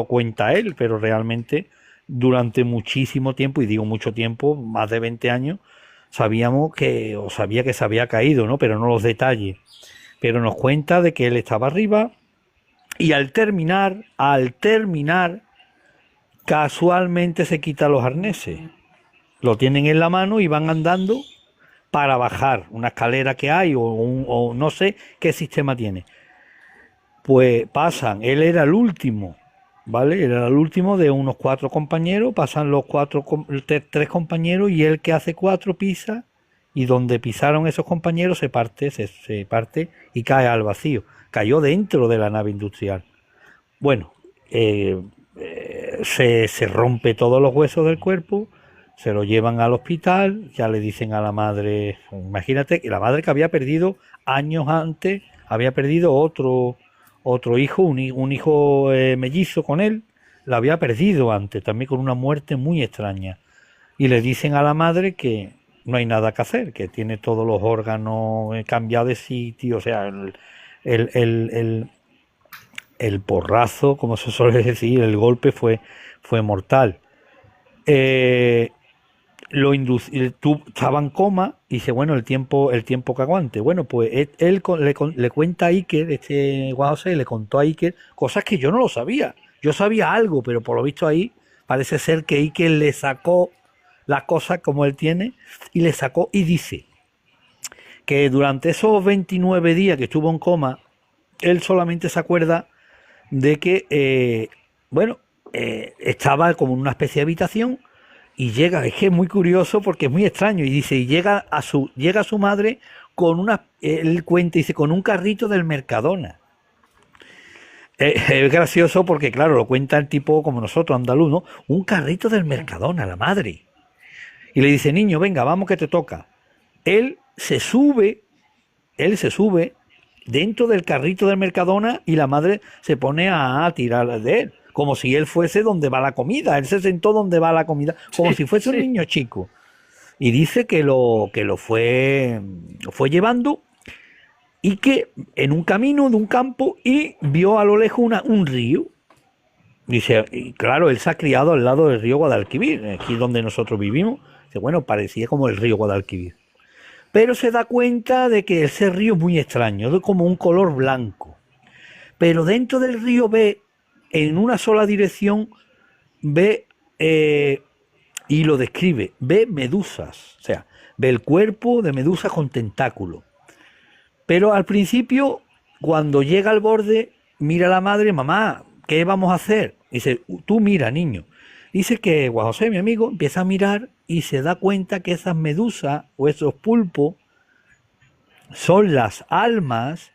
cuenta él, pero realmente durante muchísimo tiempo, y digo mucho tiempo, más de 20 años, sabía que se había caído, ¿no? Pero no los detalles. Pero nos cuenta de que él estaba arriba y al terminar, casualmente se quita los arneses. Lo tienen en la mano y van andando para bajar una escalera que hay o no sé qué sistema tiene. Pues pasan, él era el último, ¿vale? Era el último de unos 4 compañeros, pasan los 3 compañeros y él que hace 4 pisa, y donde pisaron esos compañeros se parte y cae al vacío. Cayó dentro de la nave industrial. Bueno, se rompe todos los huesos del cuerpo, se lo llevan al hospital, ya le dicen a la madre, imagínate, que la madre que había perdido años antes, había perdido otro hijo, un hijo mellizo con él, lo había perdido antes, también con una muerte muy extraña. Y le dicen a la madre que no hay nada que hacer, que tiene todos los órganos cambiados de sitio, o sea, el porrazo, como se suele decir, el golpe fue mortal. Estaba en coma y dice, bueno, el tiempo que aguante. Bueno, pues él le cuenta a Iker, Juan José le contó a Iker cosas que yo no lo sabía. Yo sabía algo, pero por lo visto ahí parece ser que Iker le sacó las cosas como él tiene, y le sacó, y dice que durante esos 29 días que estuvo en coma, él solamente se acuerda de que, estaba como en una especie de habitación, y llega, es que es muy curioso porque es muy extraño, y dice, y llega a su madre con él cuenta, dice, con un carrito del Mercadona. Es gracioso porque, claro, lo cuenta el tipo como nosotros, andaluz, ¿no? Un carrito del Mercadona, la madre. Y le dice, niño, venga, vamos que te toca. Él se sube dentro del carrito del Mercadona, y la madre se pone a tirar de él, como si él fuese donde va la comida. Él se sentó donde va la comida, como si fuese un niño chico. Y dice que lo fue llevando, y que en un camino de un campo, y vio a lo lejos un río. Dice, y claro, él se ha criado al lado del río Guadalquivir, aquí donde nosotros vivimos. Dice, bueno, parecía como el río Guadalquivir. Pero se da cuenta de que ese río es muy extraño, es como un color blanco. Pero dentro del río ve, en una sola dirección, y lo describe, ve medusas, o sea, ve el cuerpo de medusas con tentáculos. Pero al principio, cuando llega al borde, mira a la madre, mamá, ¿qué vamos a hacer? Dice, tú mira, niño. Dice que Juan José, mi amigo, empieza a mirar y se da cuenta que esas medusas o esos pulpos son las almas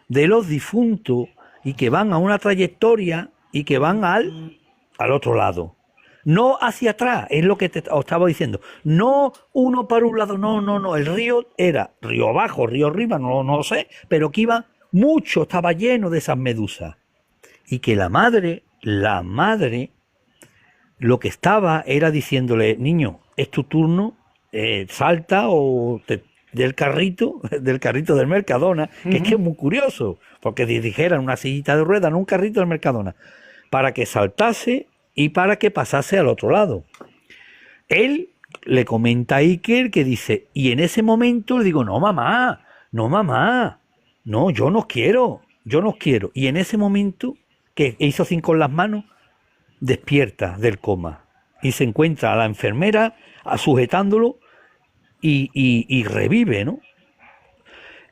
de los difuntos, y que van a una trayectoria y que van al otro lado. no hacia atrás, es lo que os estaba diciendo. No uno para un lado, no. El río era río abajo, río arriba, no lo sé, pero que iba mucho, estaba lleno de esas medusas. Y que la madre, lo que estaba era diciéndole, niño, es tu turno, salta del carrito del Mercadona, que es que es muy curioso, porque dijeran una sillita de ruedas, no un carrito del Mercadona, para que saltase y para que pasase al otro lado. Él le comenta a Iker que dice, y en ese momento le digo, no mamá, no, yo no quiero. Y en ese momento, que hizo así con las manos, despierta del coma y se encuentra a la enfermera sujetándolo y revive, ¿no?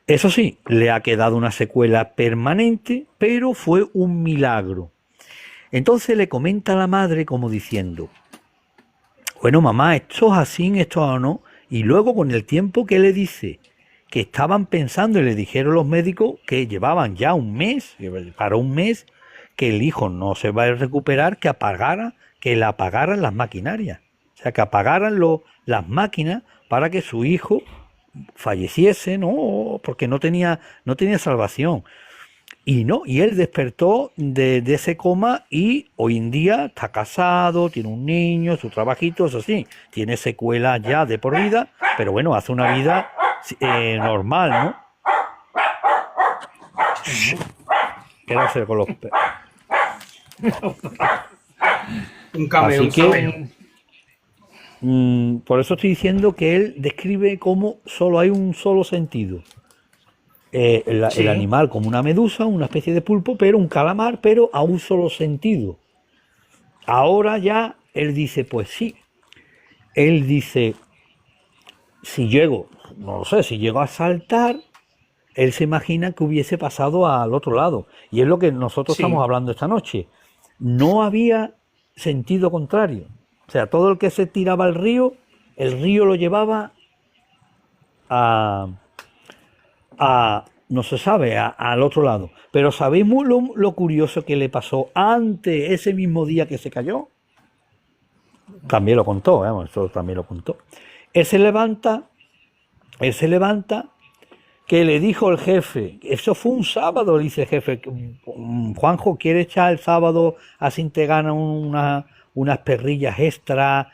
Eso sí, le ha quedado una secuela permanente, pero fue un milagro. Entonces le comenta a la madre como diciendo, bueno mamá, esto es así, esto es no. Y luego con el tiempo que le dice que estaban pensando y le dijeron los médicos que llevaban ya un mes, para un mes, que el hijo no se va a recuperar, que le apagaran las maquinarias. O sea, que apagaran las máquinas para que su hijo falleciese, ¿no? Porque no tenía salvación. Y él despertó de ese coma y hoy en día está casado, tiene un niño, su trabajito, eso sí, tiene secuelas ya de por vida, pero bueno, hace una vida normal, ¿no? ¿Qué hacer con los Un cameo, Así que, por eso estoy diciendo que él describe cómo solo hay un solo sentido. El animal como una medusa, una especie de pulpo, pero un calamar, pero a un solo sentido. Ahora ya él dice, pues sí. Él dice, si llego a saltar, él se imagina que hubiese pasado al otro lado. Y es lo que nosotros estamos hablando esta noche. No había sentido contrario. O sea, todo el que se tiraba al río, el río lo llevaba no se sabe, al otro lado. Pero ¿sabéis lo curioso que le pasó antes, ese mismo día que se cayó? También lo contó, eso también lo contó. Él se levanta, que le dijo el jefe, eso fue un sábado, le dice el jefe, Juanjo, ¿quiere echar el sábado así te gana unas perrillas extra?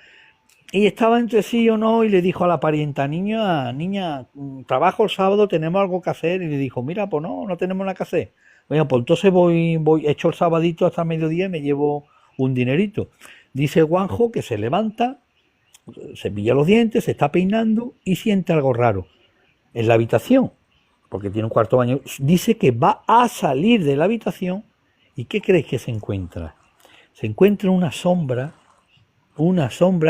Y estaba entre sí o no y le dijo a la parienta, niña, trabajo el sábado, tenemos algo que hacer. Y le dijo, mira, pues no tenemos nada que hacer. Bueno, pues entonces voy, echo el sabadito hasta mediodía y me llevo un dinerito. Dice Juanjo que se levanta, se pilla los dientes, se está peinando y siente algo raro en la habitación, porque tiene un cuarto baño. Dice que va a salir de la habitación y ¿qué crees que se encuentra? Se encuentra una sombra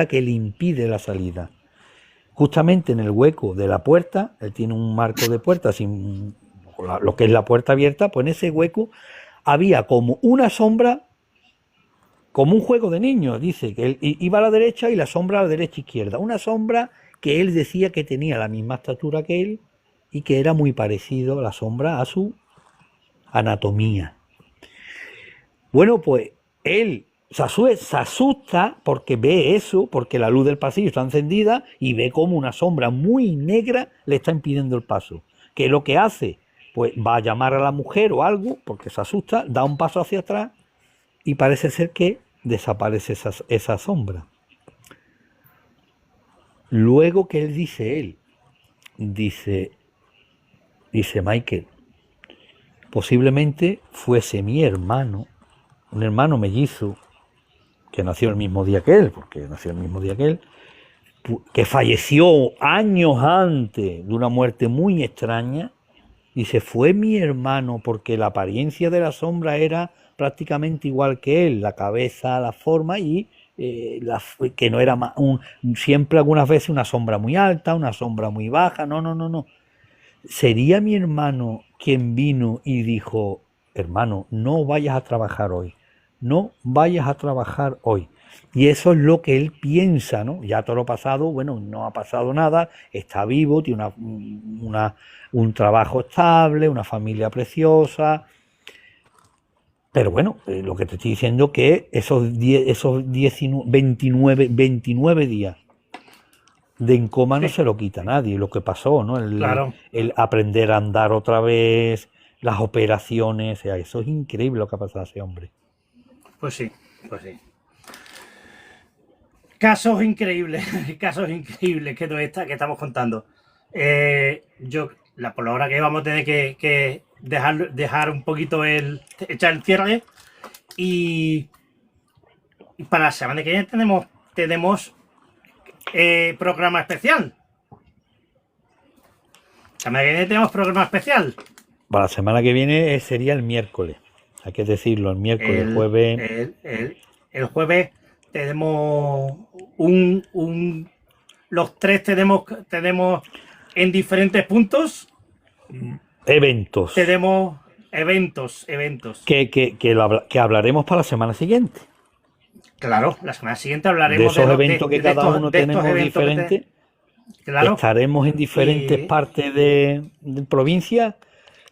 que le impide la salida. Justamente en el hueco de la puerta, él tiene un marco de puerta, sin lo que es la puerta abierta, pues en ese hueco había como una sombra, como un juego de niños, dice, que él iba a la derecha y la sombra a la derecha e izquierda. Una sombra que él decía que tenía la misma estatura que él y que era muy parecido la sombra a su anatomía. Bueno, pues él se asusta porque ve eso, porque la luz del pasillo está encendida y ve como una sombra muy negra le está impidiendo el paso. ¿Qué es lo que hace? Pues va a llamar a la mujer o algo, porque se asusta, da un paso hacia atrás y parece ser que desaparece esa sombra. Luego que él dice Michael, posiblemente fuese mi hermano, un hermano mellizo, que nació el mismo día que él, que falleció años antes de una muerte muy extraña. Dice, fue mi hermano porque la apariencia de la sombra era prácticamente igual que él, la cabeza, la forma y que no era siempre algunas veces una sombra muy alta, una sombra muy baja, no. Sería mi hermano quien vino y dijo, hermano, no vayas a trabajar hoy. Y eso es lo que él piensa, ¿no? Ya todo lo pasado, bueno, no ha pasado nada, está vivo, tiene un trabajo estable, una familia preciosa. Pero bueno, lo que te estoy diciendo que esos 29 días de en coma no Sí, se lo quita nadie, lo que pasó, ¿no? claro, El aprender a andar otra vez, las operaciones, o sea, eso es increíble lo que ha pasado a ese hombre. pues sí, pues sí. Casos increíbles, casos increíbles que estamos contando. Por la hora que vamos a tener que dejar un poquito echar el cierre y para la semana que viene tenemos programa especial. La semana que viene tenemos programa especial. Para la semana que viene sería el miércoles, hay que decirlo, el miércoles, el jueves. El jueves tenemos los tres tenemos en diferentes puntos, Eventos tenemos eventos. que hablaremos para la semana siguiente. Claro, la semana siguiente De hablaremos esos eventos que cada uno de estos tenemos eventos diferentes, claro, estaremos en diferentes y partes de provincia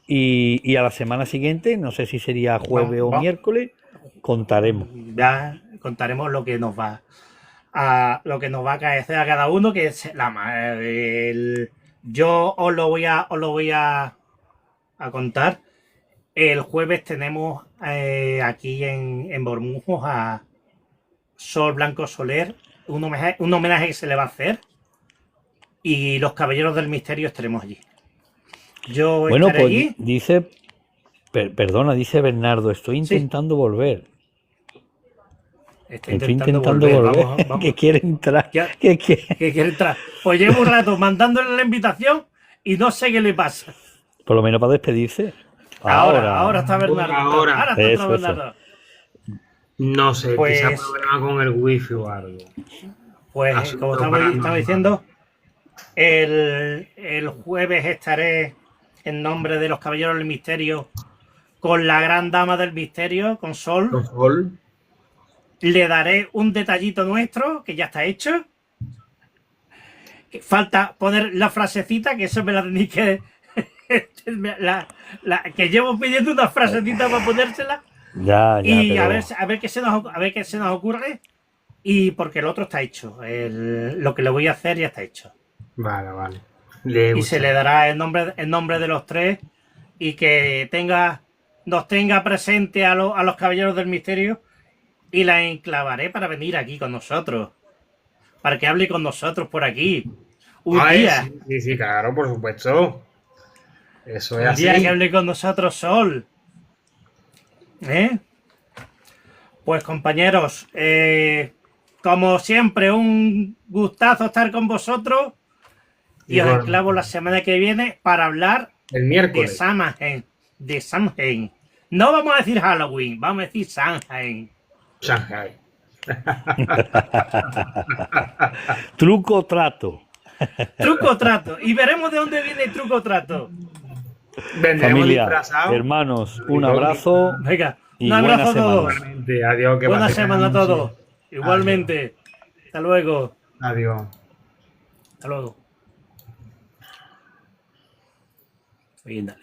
y a la semana siguiente, no sé si sería jueves o miércoles, contaremos. ya contaremos lo que nos va a acaecer a cada uno, que es yo os lo voy a contar. El jueves tenemos aquí en Bormujos a Sol Blanco Soler, un homenaje que se le va a hacer, y los Caballeros del Misterio estaremos allí. Yo Bueno, estaré pues allí. dice, perdona, dice Bernardo, estoy Sí, intentando volver. estoy Estoy intentando intentando volver. volver, Vamos. que quiere entrar, Ya, que que quiere entrar. Pues llevo un rato mandándole la invitación y no sé qué le pasa. por lo menos para despedirse. Ahora está Bernardo. Ahora. Ahora está Eso. Bernardo. No sé, Pues- quizás problema con el wifi o algo. Pues Asunto como estaba paranormal. diciendo, el jueves estaré en nombre de los Caballeros del Misterio con la gran dama del misterio, con Sol. Con Sol. Le daré un detallito nuestro, que ya está hecho. Falta poner la frasecita, que eso me la tenéis que... que llevo pidiendo una frasecita para ponérsela. Ya, Y pero a ver qué se nos ocurre. Y porque el otro está hecho. Lo que le voy a hacer ya está hecho. Vale. Y se le dará el nombre de los tres. Y que nos tenga presente a los Caballeros del Misterio. Y la enclavaré para venir aquí con nosotros. Para que hable con nosotros por aquí. Un día. Sí, claro, por supuesto. Eso es Un así. día que hable con nosotros Sol. Pues compañeros, como siempre, un gustazo estar con vosotros. Y os Igual. enclavo la semana que viene para hablar El de miércoles. Samhain. De Samhain. No vamos a decir Halloween, vamos a decir Samhain. Shanghai. truco o trato. Truco trato. Y veremos de dónde viene el truco trato. Vendremos Familia, disfrazados. hermanos, un abrazo Venga, y un buena abrazo a todos. semana. Adiós, que Buena pasen semana a buena todos. noche. Igualmente. Hasta luego. Adiós. Hasta luego. Bien, dale.